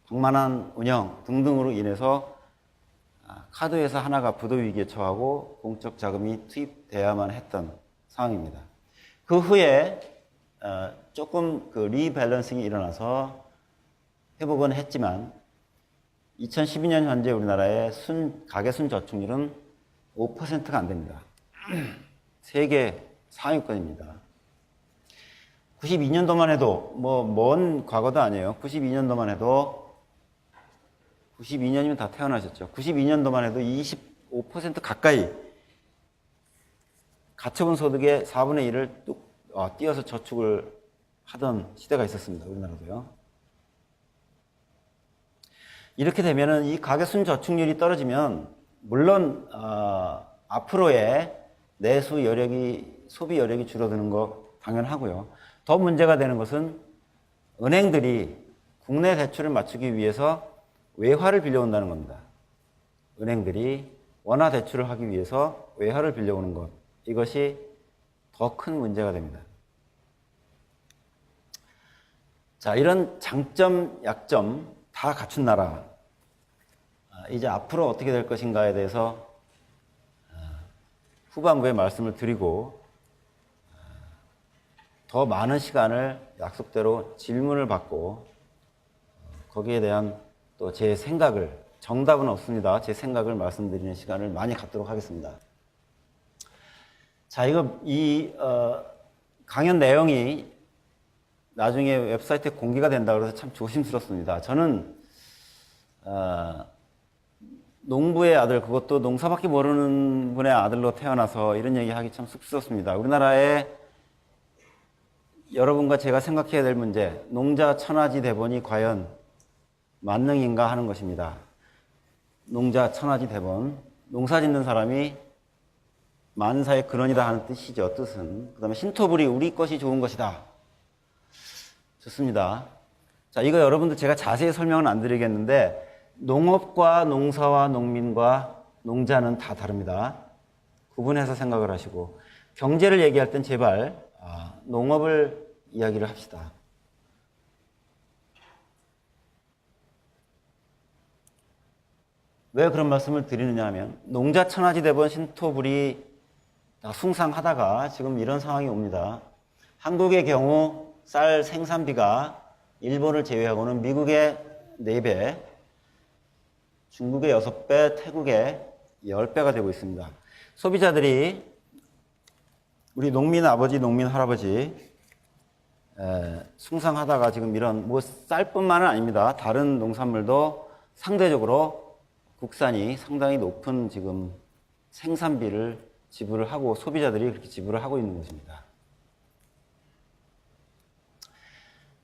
방만한 운영 등등으로 인해서 카드 회사 하나가 부도 위기에 처하고 공적 자금이 투입돼야만 했던 상황입니다. 그 후에 조금 리밸런싱이 일어나서 회복은 했지만 2012년 현재 우리나라의 가계 순저축률은 5%가 안 됩니다. 세계 상위권입니다. 92년도만 해도 먼 과거도 아니에요. 92년도만 해도 92년이면 다 태어나셨죠. 92년도만 해도 25% 가까이 가처분 소득의 4분의 1을 뚝 띄어서 저축을 하던 시대가 있었습니다. 우리나라도요. 이렇게 되면은 이 가계 순저축률이 떨어지면 물론 앞으로의 내수 여력이 소비 여력이 줄어드는 거 당연하고요. 더 문제가 되는 것은 은행들이 국내 대출을 맞추기 위해서 외화를 빌려온다는 겁니다. 은행들이 원화 대출을 하기 위해서 외화를 빌려오는 것, 이것이 더 큰 문제가 됩니다. 자, 이런 장점, 약점 다 갖춘 나라, 이제 앞으로 어떻게 될 것인가에 대해서 후반부에 말씀을 드리고 더 많은 시간을 약속대로 질문을 받고 거기에 대한 또 제 생각을, 정답은 없습니다. 제 생각을 말씀드리는 시간을 많이 갖도록 하겠습니다. 자, 강연 내용이 나중에 웹사이트에 공개가 된다고 해서 참 조심스럽습니다. 저는, 농부의 아들, 그것도 농사밖에 모르는 분의 아들로 태어나서 이런 얘기 하기 참 쑥스럽습니다. 우리나라에 여러분과 제가 생각해야 될 문제, 농자 천하지 대본이 과연 만능인가 하는 것입니다. 농자 천하지 대본, 농사 짓는 사람이 만사의 근원이다 하는 뜻이죠. 뜻은. 그 다음에 신토불이 우리 것이 좋은 것이다. 좋습니다. 자, 이거 여러분들 제가 자세히 설명은 안 드리겠는데 농업과 농사와 농민과 농자는 다 다릅니다. 구분해서 생각을 하시고 경제를 얘기할 땐 제발 농업을 이야기를 합시다. 왜 그런 말씀을 드리느냐 하면 농자 천하지 대본 신토불이 숭상하다가 지금 이런 상황이 옵니다. 한국의 경우 쌀 생산비가 일본을 제외하고는 미국의 4배, 중국의 6배, 태국의 10배가 되고 있습니다. 소비자들이 우리 농민 아버지, 농민 할아버지 숭상하다가 지금 이런 쌀뿐만은 아닙니다. 다른 농산물도 상대적으로 국산이 상당히 높은 지금 생산비를 지불을 하고 소비자들이 그렇게 지불을 하고 있는 것입니다.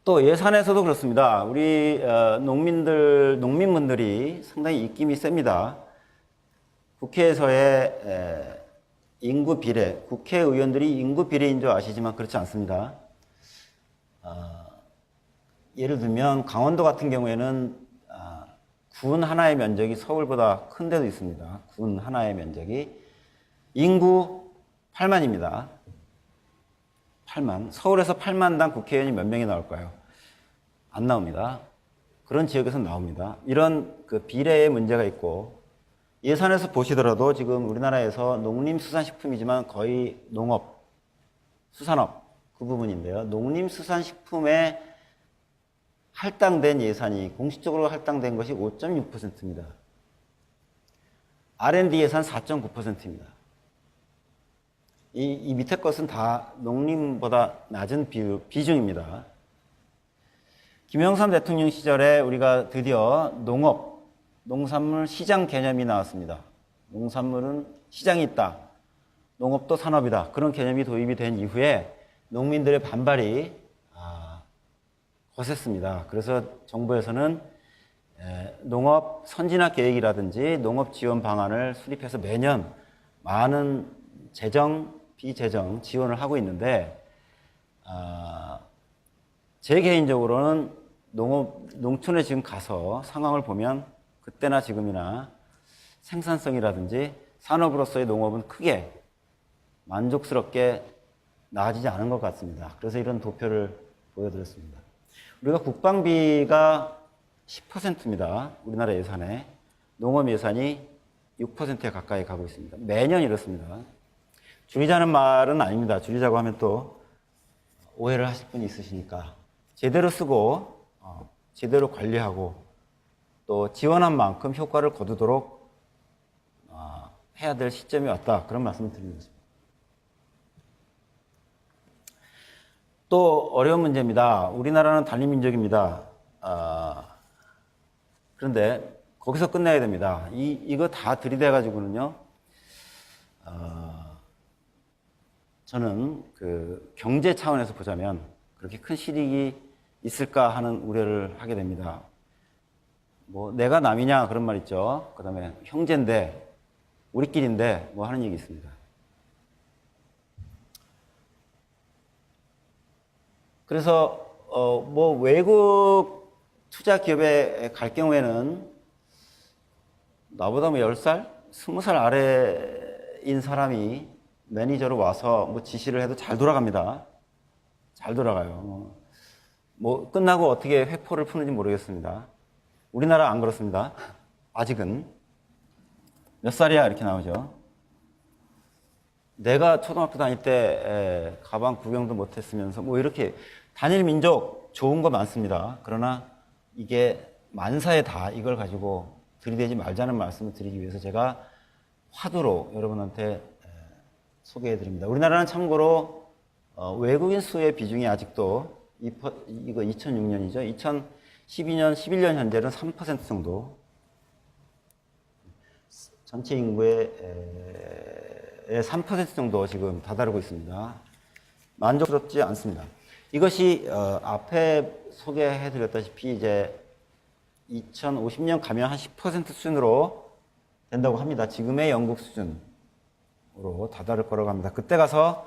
또 예산에서도 그렇습니다. 우리 농민분들이 상당히 입김이 셉니다. 국회에서의 인구 비례, 국회의원들이 인구 비례인 줄 아시지만 그렇지 않습니다. 예를 들면 강원도 같은 경우에는 군 하나의 면적이 서울보다 큰 데도 있습니다. 군 하나의 면적이 인구 8만입니다. 8만. 서울에서 8만당 국회의원이 몇 명이 나올까요? 안 나옵니다. 그런 지역에서 나옵니다. 이런 비례의 문제가 있고 예산에서 보시더라도 지금 우리나라에서 농림수산식품이지만 거의 농업, 수산업 그 부분인데요. 농림수산식품에 할당된 예산이 공식적으로 할당된 것이 5.6%입니다. R&D 예산 4.9%입니다. 이 밑에 것은 다 농림보다 낮은 비중입니다. 김영삼 대통령 시절에 우리가 드디어 농산물 시장 개념이 나왔습니다. 농산물은 시장이 있다. 농업도 산업이다. 그런 개념이 도입이 된 이후에 농민들의 반발이 거셌습니다. 그래서 정부에서는 농업 선진화 계획이라든지 농업 지원 방안을 수립해서 매년 많은 재정, 비재정 지원을 하고 있는데, 제 개인적으로는 농촌에 지금 가서 상황을 보면 그때나 지금이나 생산성이라든지 산업으로서의 농업은 크게 만족스럽게 나아지지 않은 것 같습니다. 그래서 이런 도표를 보여드렸습니다. 우리가 국방비가 10%입니다. 우리나라 예산에. 농업 예산이 6%에 가까이 가고 있습니다. 매년 이렇습니다. 줄이자는 말은 아닙니다. 줄이자고 하면 또 오해를 하실 분이 있으시니까 제대로 쓰고 제대로 관리하고 또 지원한 만큼 효과를 거두도록 해야 될 시점이 왔다. 그런 말씀을 드리는 것입니다. 또 어려운 문제입니다. 우리나라는 단일민족입니다. 그런데 거기서 끝내야 됩니다. 이거 다 들이대가지고는요, 저는 그 경제 차원에서 보자면 그렇게 큰 실익이 있을까 하는 우려를 하게 됩니다. 뭐 내가 남이냐 그런 말 있죠. 그 다음에 형제인데 우리끼리인데 뭐 하는 얘기 있습니다. 그래서 뭐 외국 투자 기업에 갈 경우에는 나보다 뭐 10살, 20살 아래인 사람이 매니저로 와서 뭐 지시를 해도 잘 돌아갑니다. 잘 돌아가요. 뭐 끝나고 어떻게 회포를 푸는지 모르겠습니다. 우리나라 안 그렇습니다. 아직은. 몇 살이야? 이렇게 나오죠. 내가 초등학교 다닐 때 가방 구경도 못했으면서 뭐 이렇게 단일 민족 좋은 거 많습니다. 그러나 이게 만사의 다 이걸 가지고 들이대지 말자는 말씀을 드리기 위해서 제가 화두로 여러분한테 소개해 드립니다. 우리나라는 참고로 외국인 수의 비중이 아직도 이거 2006년이죠. 2012년, 11년 현재는 3% 정도. 전체 인구의 3% 정도 지금 다다르고 있습니다. 만족스럽지 않습니다. 이것이 앞에 소개해드렸다시피 이제 2050년 가면 한 10% 수준으로 된다고 합니다. 지금의 영국 수준으로 다다를 거라고 합니다. 그때 가서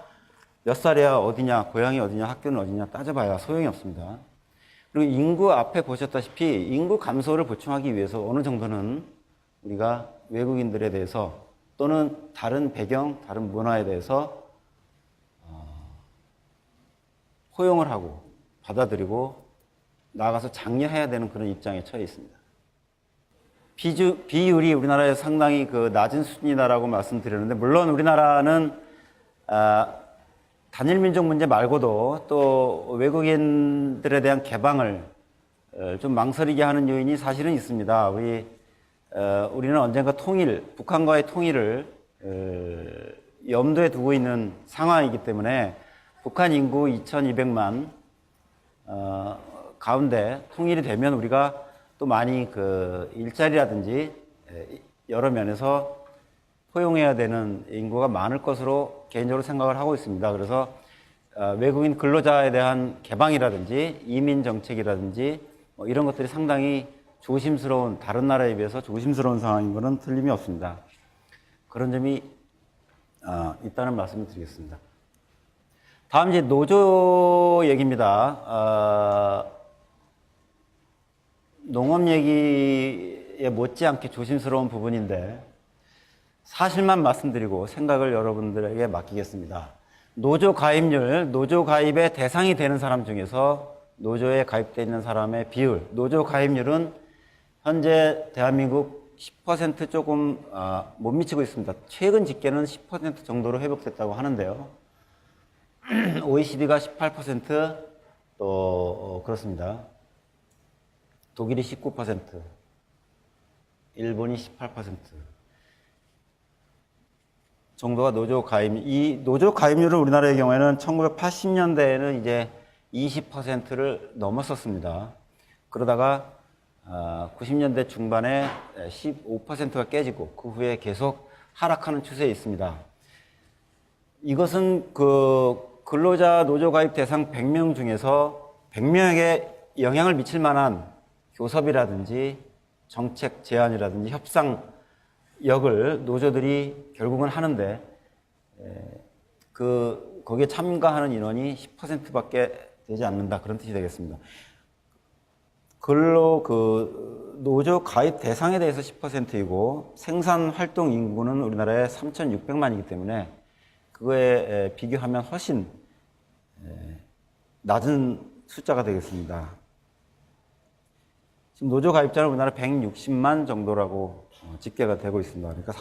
몇 살이야, 어디냐, 고향이 어디냐, 학교는 어디냐 따져봐야 소용이 없습니다. 그리고 인구 앞에 보셨다시피 인구 감소를 보충하기 위해서 어느 정도는 우리가 외국인들에 대해서 또는 다른 배경, 다른 문화에 대해서 포용을 하고 받아들이고 나아가서 장려해야 되는 그런 입장에 처해 있습니다. 비율이 우리나라에서 상당히 그 낮은 수준이다라고 말씀드렸는데, 물론 우리나라는 단일민족 문제 말고도 또 외국인들에 대한 개방을 좀 망설이게 하는 요인이 사실은 있습니다. 우리는 언젠가 북한과의 통일을 염두에 두고 있는 상황이기 때문에 북한 인구 2200만 가운데 통일이 되면 우리가 또 많이 그 일자리라든지 여러 면에서 포용해야 되는 인구가 많을 것으로 개인적으로 생각을 하고 있습니다. 그래서 외국인 근로자에 대한 개방이라든지 이민 정책이라든지 뭐 이런 것들이 상당히 다른 나라에 비해서 조심스러운 상황인 것은 틀림이 없습니다. 그런 점이 있다는 말씀을 드리겠습니다. 다음 이제 노조 얘기입니다. 농업 얘기에 못지않게 조심스러운 부분인데 사실만 말씀드리고 생각을 여러분들에게 맡기겠습니다. 노조 가입의 대상이 되는 사람 중에서 노조에 가입되어 있는 사람의 비율, 노조 가입률은 현재 대한민국 10% 조금 못 미치고 있습니다. 최근 집계는 10% 정도로 회복됐다고 하는데요. OECD가 18%, 또 그렇습니다. 독일이 19%, 일본이 18%. 정도가 노조 가입, 이 노조 가입률은 우리나라의 경우에는 1980년대에는 이제 20%를 넘었었습니다. 그러다가 90년대 중반에 15%가 깨지고 그 후에 계속 하락하는 추세에 있습니다. 이것은 그 근로자 노조 가입 대상 100명 중에서 100명에게 영향을 미칠 만한 교섭이라든지 정책 제안이라든지 협상력을 노조들이 결국은 하는데 거기에 참가하는 인원이 10%밖에 되지 않는다, 그런 뜻이 되겠습니다. 노조 가입 대상에 대해서 10%이고 생산 활동 인구는 우리나라에 3,600만이기 때문에 그거에 비교하면 훨씬 낮은 숫자가 되겠습니다. 지금 노조 가입자는 우리나라 160만 정도라고 집계가 되고 있습니다. 그러니까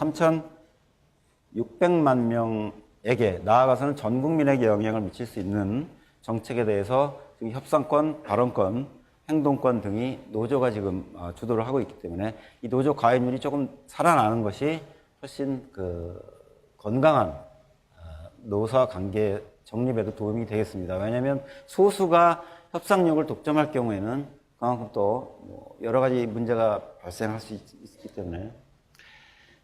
3,600만 명에게, 나아가서는 전 국민에게 영향을 미칠 수 있는 정책에 대해서 지금 협상권, 발언권, 행동권 등이 노조가 지금 주도를 하고 있기 때문에 이 노조 가입률이 조금 살아나는 것이 훨씬 건강한 노사 관계 정립에도 도움이 되겠습니다. 왜냐하면 소수가 협상력을 독점할 경우에는 그만큼 또 여러 가지 문제가 발생할 수 있기 때문에.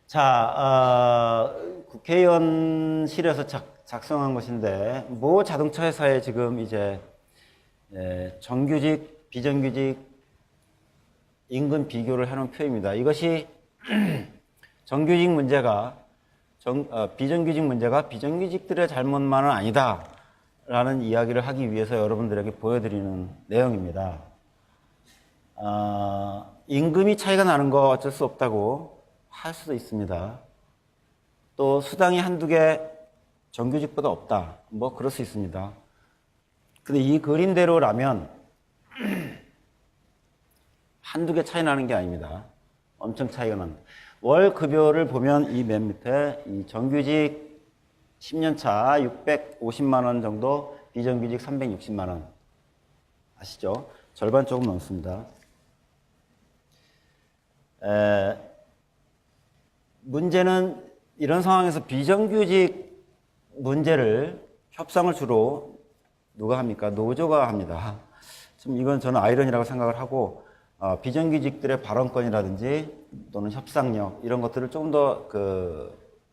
자, 국회의원실에서 작성한 것인데, 모 자동차 회사에 지금 이제 정규직, 비정규직 임금 비교를 해놓은 표입니다. 이것이 정규직 문제가 비정규직 문제가 비정규직들의 잘못만은 아니다라는 이야기를 하기 위해서 여러분들에게 보여드리는 내용입니다. 임금이 차이가 나는 거 어쩔 수 없다고 할 수도 있습니다. 또 수당이 한두 개 정규직보다 없다, 뭐 그럴 수 있습니다. 근데 이 그림대로라면 한두 개 차이 나는 게 아닙니다. 엄청 차이가 납니다. 월 급여를 보면 이 맨 밑에 이 정규직 10년차 650만 원 정도, 비정규직 360만 원. 아시죠? 절반 조금 넘습니다. 문제는 이런 상황에서 비정규직 문제를, 협상을 주로 누가 합니까? 노조가 합니다. 좀 이건 저는 아이러니라고 생각을 하고, 비정규직들의 발언권이라든지 또는 협상력 이런 것들을 조금 더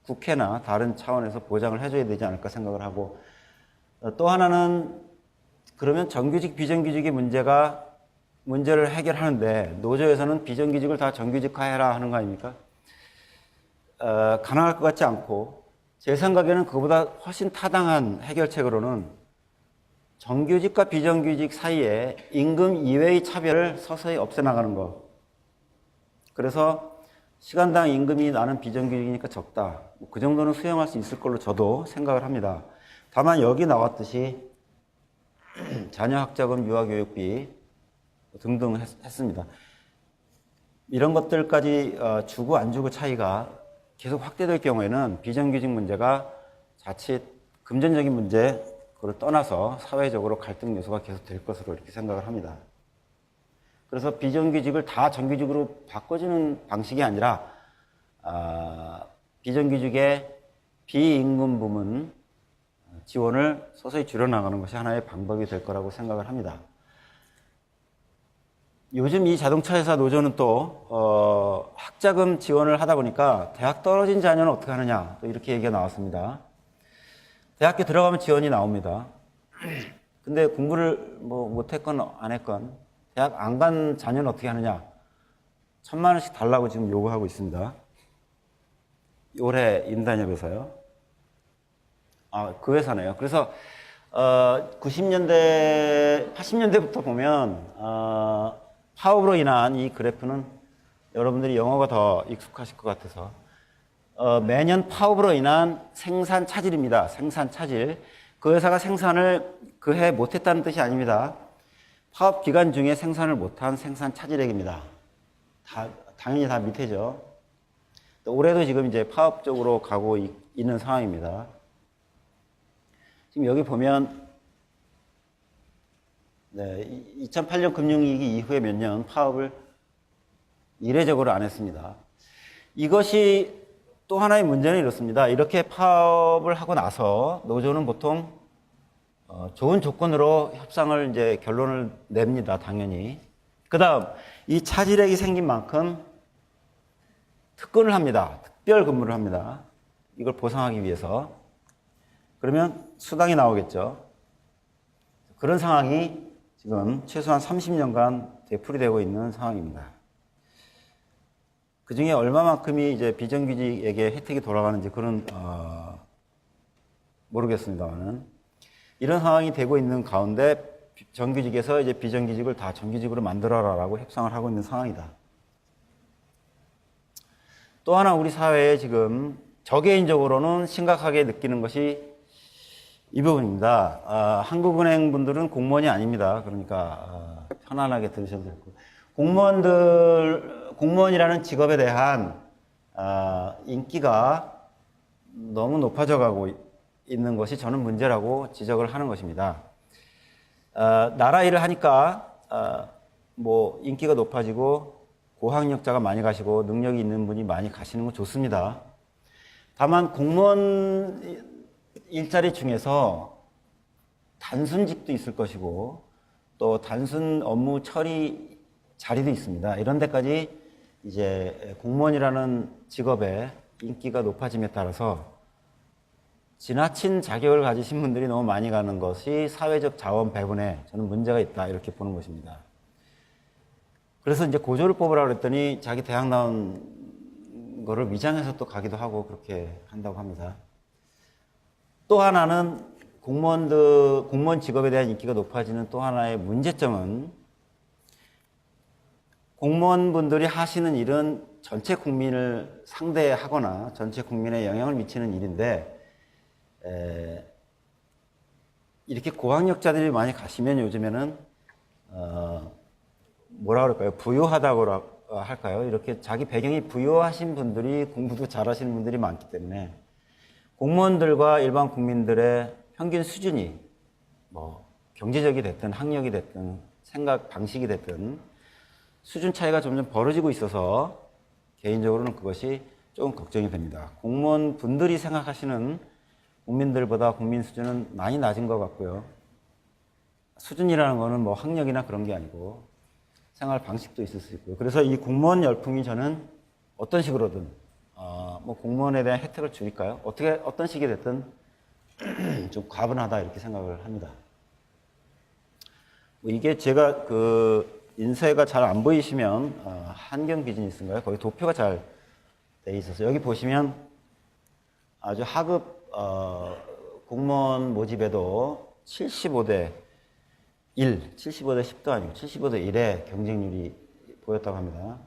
국회나 다른 차원에서 보장을 해줘야 되지 않을까 생각을 하고, 또 하나는 그러면 정규직, 비정규직의 문제를 해결하는데 노조에서는 비정규직을 다 정규직화해라 하는 거 아닙니까? 가능할 것 같지 않고, 제 생각에는 그보다 훨씬 타당한 해결책으로는 정규직과 비정규직 사이에 임금 이외의 차별을 서서히 없애나가는 것. 그래서 시간당 임금이 나는 비정규직이니까 적다, 그 정도는 수용할 수 있을 걸로 저도 생각을 합니다. 다만 여기 나왔듯이 자녀 학자금, 유아교육비 등등 했습니다. 이런 것들까지 주고 안 주고 차이가 계속 확대될 경우에는 비정규직 문제가 자칫 금전적인 문제, 그걸 떠나서 사회적으로 갈등 요소가 계속 될 것으로 이렇게 생각을 합니다. 그래서 비정규직을 다 정규직으로 바꿔주는 방식이 아니라 비정규직의 비임금 부문 지원을 서서히 줄여나가는 것이 하나의 방법이 될 거라고 생각을 합니다. 요즘 이 자동차 회사 노조는 또 학자금 지원을 하다 보니까 대학 떨어진 자녀는 어떻게 하느냐, 또 이렇게 얘기가 나왔습니다. 대학교 들어가면 지원이 나옵니다. 근데 공부를 뭐 못했건 안 했건 대학 안 간 자녀는 어떻게 하느냐, 1,000만 원씩 달라고 지금 요구하고 있습니다. 올해 임단협에서요. 그 회사네요. 그래서 90년대, 80년대부터 보면 파업으로 인한 이 그래프는 여러분들이 영어가 더 익숙하실 것 같아서 매년 파업으로 인한 생산 차질입니다. 생산 차질. 그 회사가 생산을 그 해 못했다는 뜻이 아닙니다. 파업 기간 중에 생산을 못한 생산 차질액입니다. 당연히 다 밑에죠. 올해도 지금 이제 파업 쪽으로 가고 있는 상황입니다. 지금 여기 보면 2008년 금융위기 이후에 몇 년 파업을 이례적으로 안 했습니다. 이것이 또 하나의 문제는 이렇습니다. 이렇게 파업을 하고 나서 노조는 보통 좋은 조건으로 협상을 이제 결론을 냅니다. 당연히. 그 다음, 이 차질액이 생긴 만큼 특근을 합니다. 특별 근무를 합니다. 이걸 보상하기 위해서. 그러면 수당이 나오겠죠. 그런 상황이 지금 최소한 30년간 되풀이되고 있는 상황입니다. 그 중에 얼마만큼이 이제 비정규직에게 혜택이 돌아가는지 그런, 모르겠습니다만은. 이런 상황이 되고 있는 가운데 정규직에서 이제 비정규직을 다 정규직으로 만들어라라고 협상을 하고 있는 상황이다. 또 하나 우리 사회에 지금 저개인적으로는 심각하게 느끼는 것이 이 부분입니다. 한국은행 분들은 공무원이 아닙니다. 그러니까 편안하게 들으셔도 되고 공무원이라는 직업에 대한 인기가 너무 높아져 가고 있는 것이 저는 문제라고 지적을 하는 것입니다. 나라 일을 하니까 뭐 인기가 높아지고 고학력자가 많이 가시고 능력이 있는 분이 많이 가시는 건 좋습니다. 다만 공무원 일자리 중에서 단순직도 있을 것이고 또 단순 업무 처리 자리도 있습니다. 이런 데까지 이제 공무원이라는 직업의 인기가 높아짐에 따라서 지나친 자격을 가지신 분들이 너무 많이 가는 것이 사회적 자원 배분에 저는 문제가 있다 이렇게 보는 것입니다. 그래서 이제 고졸을 뽑으라고 그랬더니 자기 대학 나온 거를 위장해서 또 가기도 하고 그렇게 한다고 합니다. 또 하나는 공무원 직업에 대한 인기가 높아지는 또 하나의 문제점은 공무원분들이 하시는 일은 전체 국민을 상대하거나 전체 국민에 영향을 미치는 일인데 이렇게 고학력자들이 많이 가시면 요즘에는 뭐라 그럴까요? 부유하다고 할까요? 이렇게 자기 배경이 부유하신 분들이 공부도 잘하시는 분들이 많기 때문에 공무원들과 일반 국민들의 평균 수준이 뭐 경제적이 됐든 학력이 됐든 생각 방식이 됐든 수준 차이가 점점 벌어지고 있어서 개인적으로는 그것이 조금 걱정이 됩니다. 공무원 분들이 생각하시는 국민들보다 국민 수준은 많이 낮은 것 같고요. 수준이라는 거는 뭐 학력이나 그런 게 아니고 생활 방식도 있을 수 있고요. 그래서 이 공무원 열풍이 저는 어떤 식으로든 뭐 공무원에 대한 혜택을 줄일까요? 어떤 식이 됐든 좀 과분하다 이렇게 생각을 합니다. 뭐 이게 제가 인쇄가 잘 안 보이시면 한경 비즈니스인가요? 거기 도표가 잘 돼 있어서 여기 보시면 아주 하급 공무원 모집에도 75대 10도 아니고 75대 1의 경쟁률이 보였다고 합니다.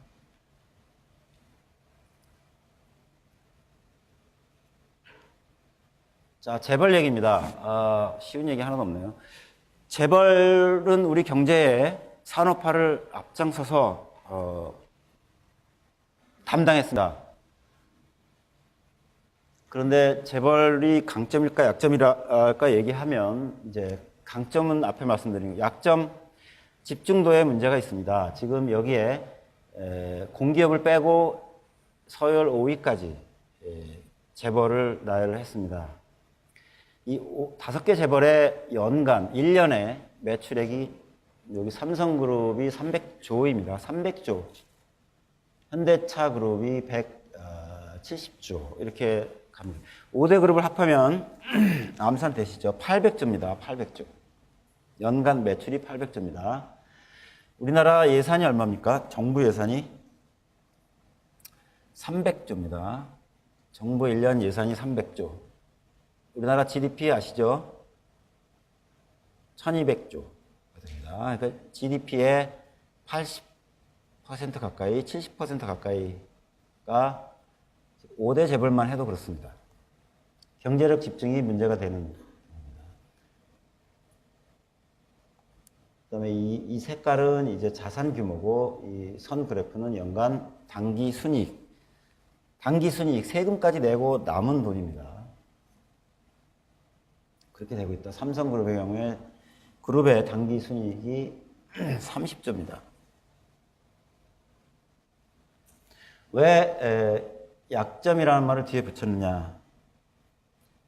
자, 재벌 얘기입니다. 쉬운 얘기 하나도 없네요. 재벌은 우리 경제의 산업화를 앞장서서 담당했습니다. 그런데 재벌이 강점일까 약점일까 얘기하면 이제 강점은 앞에 말씀드린 약점 집중도에 문제가 있습니다. 지금 여기에 공기업을 빼고 서열 5위까지 재벌을 나열을 했습니다. 이 5개 재벌의 연간 1년에 매출액이 여기 삼성그룹이 300조입니다. 300조. 현대차 그룹이 170조. 이렇게 갑니다. 5대 그룹을 합하면 암산 되시죠? 800조입니다. 800조. 연간 매출이 800조입니다. 우리나라 예산이 얼마입니까? 정부 예산이 300조입니다. 정부 1년 예산이 300조. 우리나라 GDP 아시죠? 1200조. 그러니까 GDP의 80% 가까이, 70% 가까이가 5대 재벌만 해도 그렇습니다. 경제력 집중이 문제가 되는 겁니다. 그다음에 이 색깔은 이제 자산 규모고 이 선 그래프는 연간 당기 순이익. 당기 순이익 세금까지 내고 남은 돈입니다. 그렇게 되고 있다. 삼성그룹의 경우에 그룹의 당기 순이익이 30조입니다. 왜 약점이라는 말을 뒤에 붙였느냐.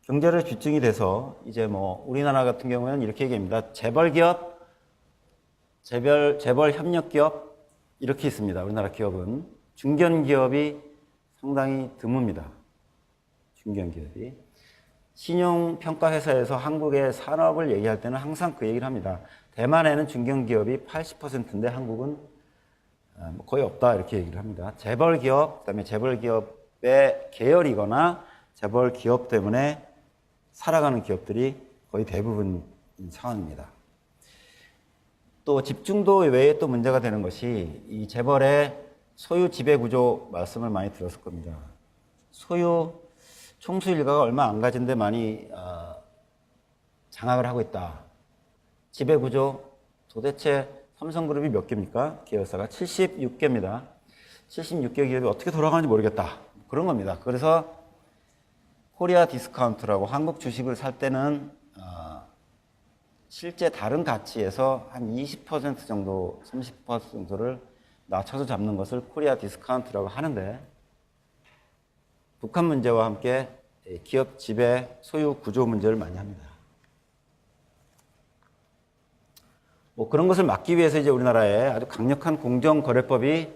경제력 집중이 돼서 이제 뭐 우리나라 같은 경우에는 이렇게 얘기합니다. 재벌기업, 재벌협력기업 이렇게 있습니다. 우리나라 기업은. 중견기업이 상당히 드뭅니다. 중견기업이. 신용평가회사에서 한국의 산업을 얘기할 때는 항상 그 얘기를 합니다. 대만에는 중견기업이 80%인데 한국은 거의 없다 이렇게 얘기를 합니다. 재벌기업, 그다음에 재벌기업의 계열이거나 재벌기업 때문에 살아가는 기업들이 거의 대부분인 상황입니다. 또 집중도 외에 또 문제가 되는 것이 이 재벌의 소유 지배 구조 말씀을 많이 들었을 겁니다. 소유 총수 일가가 얼마 안 가진데 많이 장악을 하고 있다. 지배 구조 도대체 삼성그룹이 몇 개입니까? 계열사가 76개입니다. 76개 기업이 어떻게 돌아가는지 모르겠다. 그런 겁니다. 그래서 코리아 디스카운트라고 한국 주식을 살 때는 실제 다른 가치에서 한 20% 정도, 30% 정도를 낮춰서 잡는 것을 코리아 디스카운트라고 하는데 북한 문제와 함께 기업 지배 소유 구조 문제를 많이 합니다. 뭐 그런 것을 막기 위해서 이제 우리나라에 아주 강력한 공정거래법이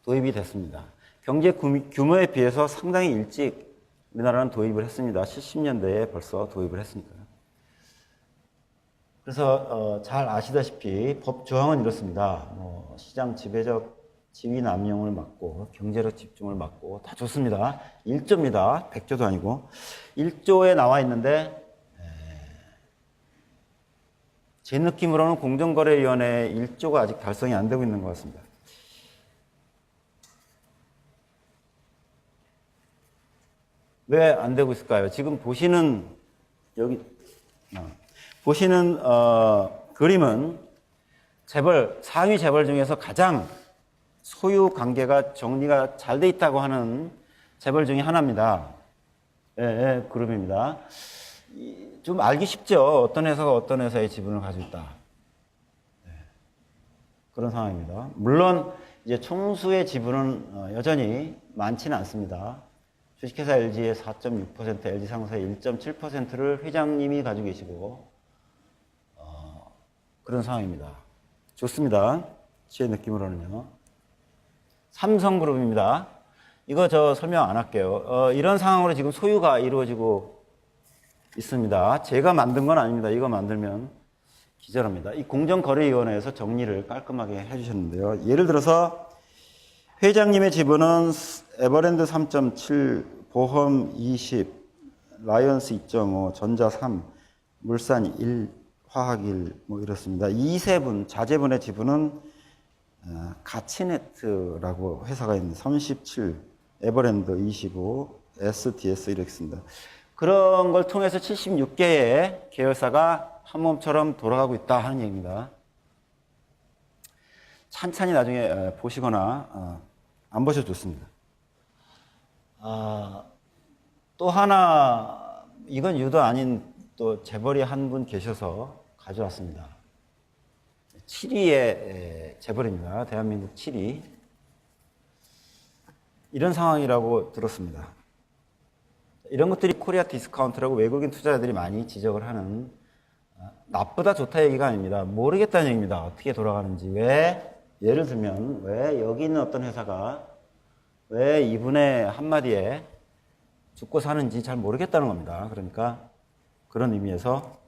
도입이 됐습니다. 경제 규모에 비해서 상당히 일찍 우리나라는 도입을 했습니다. 70년대에 벌써 도입을 했으니까요. 그래서 잘 아시다시피 법 조항은 이렇습니다. 뭐 시장 지배적 지위 남용을 막고 경제력 집중을 막고 다 좋습니다. 1조입니다. 100조도 아니고 1조에 나와 있는데 제 느낌으로는 공정거래위원회 1조가 아직 달성이 안 되고 있는 것 같습니다. 왜 안 되고 있을까요? 지금 보시는 여기 보시는 그림은 재벌 상위 재벌 중에서 가장 소유 관계가 정리가 잘 돼 있다고 하는 재벌 중에 하나입니다. 그룹입니다. 좀 알기 쉽죠. 어떤 회사가 어떤 회사의 지분을 가지고 있다. 그런 상황입니다. 물론 이제 총수의 지분은 여전히 많지는 않습니다. 주식회사 LG의 4.6%, LG상사의 1.7%를 회장님이 가지고 계시고 그런 상황입니다. 좋습니다. 제 느낌으로는요. 삼성그룹입니다. 이거 저 설명 안 할게요. 이런 상황으로 지금 소유가 이루어지고 있습니다. 제가 만든 건 아닙니다. 이거 만들면 기절합니다. 이 공정거래위원회에서 정리를 깔끔하게 해주셨는데요. 예를 들어서 회장님의 지분은 에버랜드 3.7, 보험 20, 라이언스 2.5, 전자 3, 물산 1, 화학 1, 뭐 이렇습니다. 이 세 분, 자제분의 지분은 가치네트라고 회사가 있는데 37, 에버랜드 25, SDS 이렇게 씁니다. 그런 걸 통해서 76개의 계열사가 한 몸처럼 돌아가고 있다 하는 얘기입니다. 찬찬히 나중에 보시거나 안 보셔도 좋습니다. 또 하나, 이건 유도 아닌 또 재벌이 한 분 계셔서 가져왔습니다. 7위의 재벌입니다. 대한민국 7위. 이런 상황이라고 들었습니다. 이런 것들이 코리아 디스카운트라고 외국인 투자자들이 많이 지적을 하는 나쁘다 좋다 얘기가 아닙니다. 모르겠다는 얘기입니다. 어떻게 돌아가는지. 왜, 예를 들면 왜 여기 있는 어떤 회사가 왜 이분의 한마디에 죽고 사는지 잘 모르겠다는 겁니다. 그러니까 그런 의미에서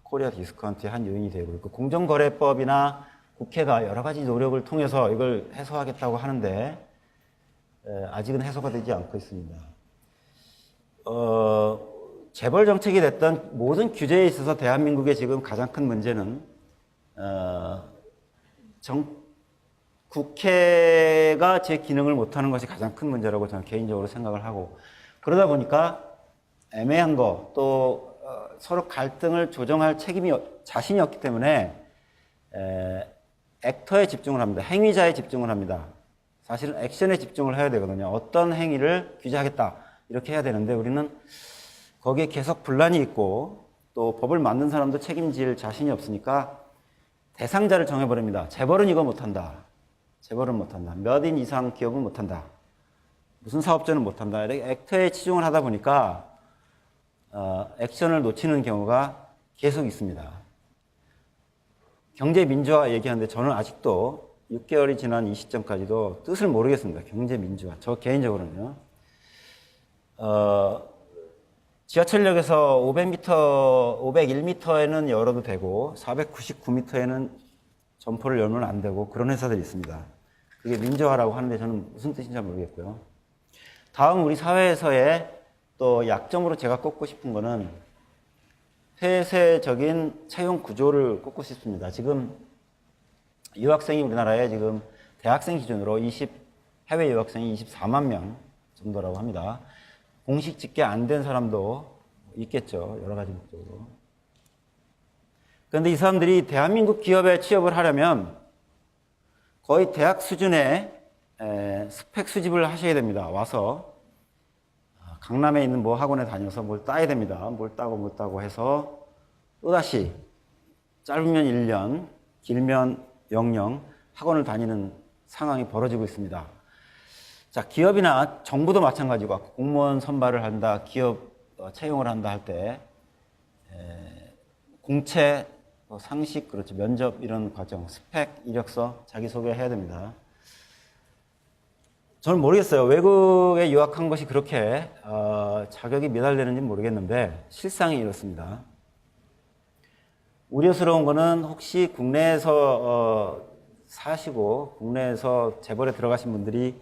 코리아 디스카운트의 한 요인이 되고 있고 공정거래법이나 국회가 여러 가지 노력을 통해서 이걸 해소하겠다고 하는데 아직은 해소가 되지 않고 있습니다. 재벌 정책이 됐던 모든 규제에 있어서 대한민국의 지금 가장 큰 문제는 국회가 제 기능을 못하는 것이 가장 큰 문제라고 저는 개인적으로 생각을 하고 그러다 보니까 애매한 거 또 서로 갈등을 조정할 책임이 자신이 없기 때문에 액터에 집중을 합니다. 행위자에 집중을 합니다. 사실은 액션에 집중을 해야 되거든요. 어떤 행위를 규제하겠다 이렇게 해야 되는데 우리는 거기에 계속 분란이 있고 또 법을 만든 사람도 책임질 자신이 없으니까 대상자를 정해버립니다. 재벌은 이거 못한다. 재벌은 못한다. 몇 인 이상 기업은 못한다. 무슨 사업자는 못한다. 이렇게 액터에 치중을 하다 보니까 액션을 놓치는 경우가 계속 있습니다. 경제 민주화 얘기하는데 저는 아직도 6개월이 지난 이 시점까지도 뜻을 모르겠습니다. 경제 민주화. 저 개인적으로는요. 지하철역에서 500m, 501m에는 열어도 되고 499m에는 점포를 열면 안 되고 그런 회사들이 있습니다. 그게 민주화라고 하는데 저는 무슨 뜻인지 잘 모르겠고요. 다음 우리 사회에서의 또 약점으로 제가 꼽고 싶은 거는 폐쇄적인 채용 구조를 꼽고 싶습니다. 지금 유학생이 우리나라에 지금 대학생 기준으로 해외 유학생이 24만 명 정도라고 합니다. 공식 집계 안 된 사람도 있겠죠. 여러 가지 목적으로. 그런데 이 사람들이 대한민국 기업에 취업을 하려면 거의 대학 수준의 스펙 수집을 하셔야 됩니다. 와서 강남에 있는 뭐 학원에 다녀서 뭘 따야 됩니다. 뭘 따고 못 따고 해서 또다시 짧으면 1년, 길면 0년 학원을 다니는 상황이 벌어지고 있습니다. 자, 기업이나 정부도 마찬가지고 공무원 선발을 한다, 기업 채용을 한다 할 때 공채, 상식, 그렇죠. 면접 이런 과정, 스펙, 이력서, 자기소개 해야 됩니다. 저는 모르겠어요. 외국에 유학한 것이 그렇게 자격이 미달되는지 모르겠는데 실상이 이렇습니다. 우려스러운 거는 혹시 국내에서 사시고 국내에서 재벌에 들어가신 분들이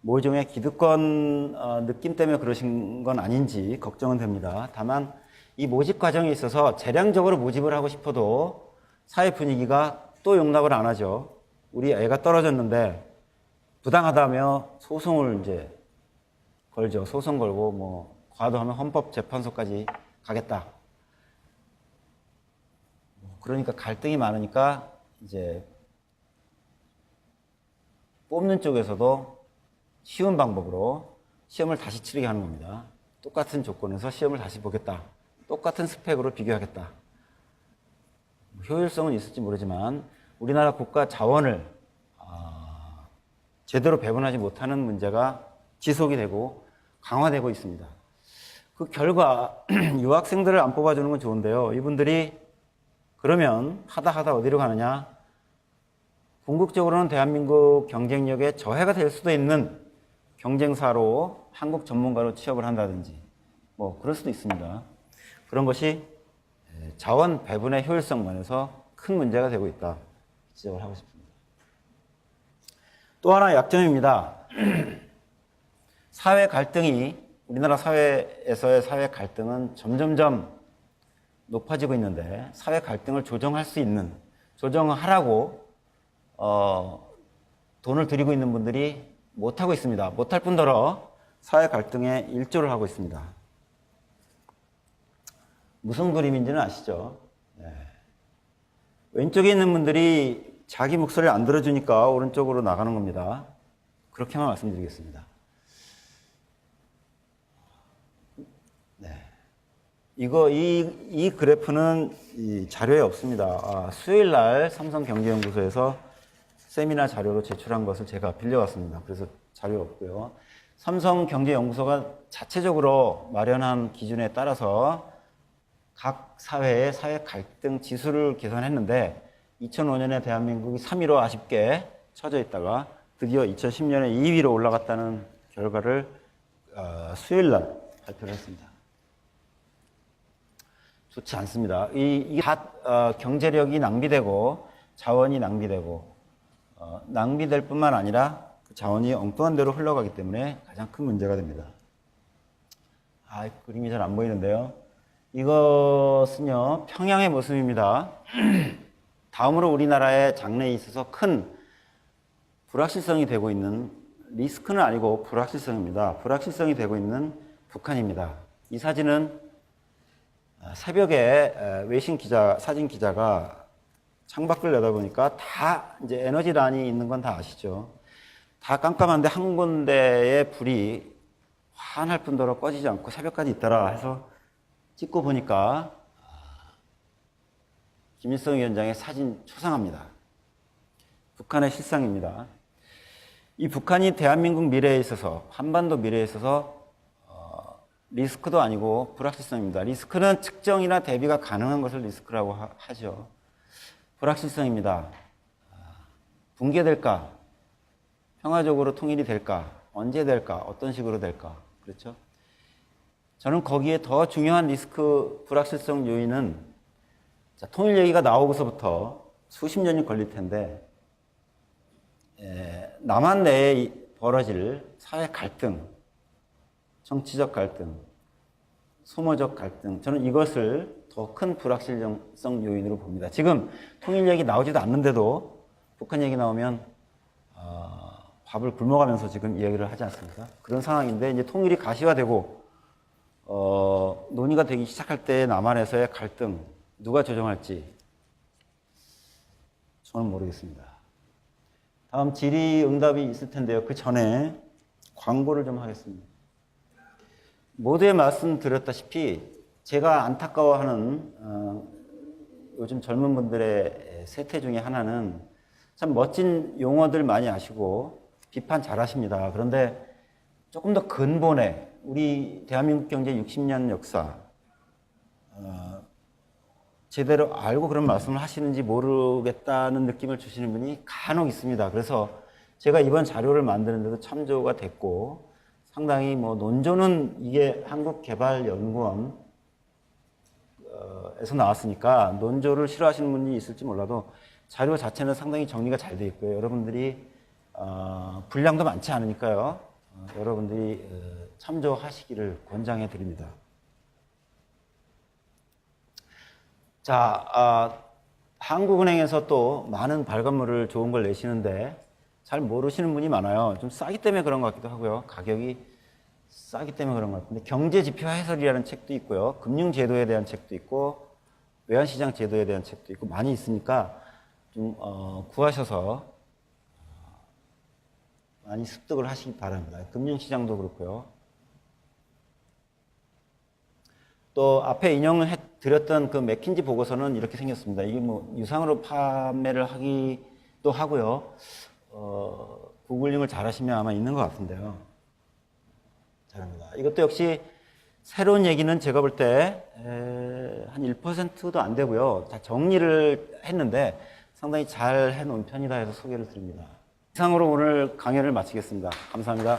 모종의 기득권 느낌 때문에 그러신 건 아닌지 걱정은 됩니다. 다만 이 모집 과정에 있어서 재량적으로 모집을 하고 싶어도 사회 분위기가 또 용납을 안 하죠. 우리 애가 떨어졌는데 부당하다며 소송을 이제 걸죠. 소송 걸고 뭐 과도하면 헌법재판소까지 가겠다. 그러니까 갈등이 많으니까 이제 뽑는 쪽에서도 쉬운 방법으로 시험을 다시 치르게 하는 겁니다. 똑같은 조건에서 시험을 다시 보겠다. 똑같은 스펙으로 비교하겠다. 효율성은 있을지 모르지만 우리나라 국가 자원을 제대로 배분하지 못하는 문제가 지속이 되고 강화되고 있습니다. 그 결과 유학생들을 안 뽑아주는 건 좋은데요. 이분들이 그러면 하다 어디로 가느냐? 궁극적으로는 대한민국 경쟁력에 저해가 될 수도 있는 경쟁사로 한국 전문가로 취업을 한다든지 뭐 그럴 수도 있습니다. 그런 것이 자원 배분의 효율성 면에서 큰 문제가 되고 있다. 지적을 하고 싶습니다. 또 하나 약점입니다. 사회 갈등이 우리나라 사회에서의 사회 갈등은 점점점 높아지고 있는데 사회 갈등을 조정할 수 있는 조정하라고 돈을 들이고 있는 분들이 못하고 있습니다. 못할 뿐더러 사회 갈등에 일조를 하고 있습니다. 무슨 그림인지는 아시죠? 네. 왼쪽에 있는 분들이 자기 목소리를 안 들어주니까 오른쪽으로 나가는 겁니다. 그렇게만 말씀드리겠습니다. 네. 이 그래프는 이 자료에 없습니다. 수요일 날 삼성경제연구소에서 세미나 자료로 제출한 것을 제가 빌려왔습니다. 그래서 자료 없고요. 삼성경제연구소가 자체적으로 마련한 기준에 따라서 각 사회의 사회 갈등 지수를 계산했는데 2005년에 대한민국이 3위로 아쉽게 처져 있다가 드디어 2010년에 2위로 올라갔다는 결과를 수요일 날 발표를 했습니다. 좋지 않습니다. 이게 다 경제력이 낭비되고 자원이 낭비되고 낭비될 뿐만 아니라 그 자원이 엉뚱한 데로 흘러가기 때문에 가장 큰 문제가 됩니다. 그림이 잘 안 보이는데요. 이것은요, 평양의 모습입니다. 다음으로 우리나라의 장래에 있어서 큰 불확실성이 되고 있는, 리스크는 아니고 불확실성입니다. 불확실성이 되고 있는 북한입니다. 이 사진은 새벽에 외신 기자, 사진 기자가 창밖을 내다보니까 다 이제 에너지란이 있는 건 다 아시죠? 다 깜깜한데 한 군데의 불이 환할 뿐더러 꺼지지 않고 새벽까지 있더라 해서 찍고 보니까 김일성 위원장의 사진 초상합니다. 북한의 실상입니다. 이 북한이 대한민국 미래에 있어서, 한반도 미래에 있어서 리스크도 아니고 불확실성입니다. 리스크는 측정이나 대비가 가능한 것을 리스크라고 하죠. 불확실성입니다. 붕괴될까? 평화적으로 통일이 될까? 언제 될까? 어떤 식으로 될까? 그렇죠? 저는 거기에 더 중요한 리스크, 불확실성 요인은 통일 얘기가 나오고서부터 수십 년이 걸릴 텐데 남한 내에 벌어질 사회 갈등, 정치적 갈등, 소모적 갈등, 저는 이것을 더 큰 불확실성 요인으로 봅니다. 지금 통일 얘기 나오지도 않는데도 북한 얘기 나오면 밥을 굶어가면서 지금 이야기를 하지 않습니까? 그런 상황인데 이제 통일이 가시화되고 논의가 되기 시작할 때 남한에서의 갈등, 누가 조정할지 저는 모르겠습니다. 다음 질의응답이 있을 텐데요. 그 전에 광고를 좀 하겠습니다. 모두에 말씀드렸다시피 제가 안타까워하는 요즘 젊은 분들의 세태 중에 하나는 참 멋진 용어들 많이 아시고 비판 잘하십니다. 그런데 조금 더 근본에 우리 대한민국 경제 60년 역사 제대로 알고 그런 말씀을 하시는지 모르겠다는 느낌을 주시는 분이 간혹 있습니다. 그래서 제가 이번 자료를 만드는데도 참조가 됐고 상당히 논조는 이게 한국개발연구원에서 나왔으니까 논조를 싫어하시는 분이 있을지 몰라도 자료 자체는 상당히 정리가 잘 되어 있고요. 여러분들이 분량도 많지 않으니까요. 여러분들이 참조하시기를 권장해 드립니다. 자, 한국은행에서 또 많은 발간물을 좋은 걸 내시는데 잘 모르시는 분이 많아요. 좀 싸기 때문에 그런 것 같기도 하고요. 가격이 싸기 때문에 그런 것 같은데 경제지표 해설이라는 책도 있고요. 금융제도에 대한 책도 있고 외환시장 제도에 대한 책도 있고 많이 있으니까 좀 구하셔서 많이 습득을 하시기 바랍니다. 금융시장도 그렇고요. 또 앞에 인용을 드렸던 그 맥킨지 보고서는 이렇게 생겼습니다. 이게 유상으로 판매를 하기도 하고요. 구글링을 잘 하시면 아마 있는 것 같은데요. 잘합니다. 이것도 역시 새로운 얘기는 제가 볼 때 한 1%도 안 되고요. 다 정리를 했는데 상당히 잘 해놓은 편이다 해서 소개를 드립니다. 이상으로 오늘 강연을 마치겠습니다. 감사합니다.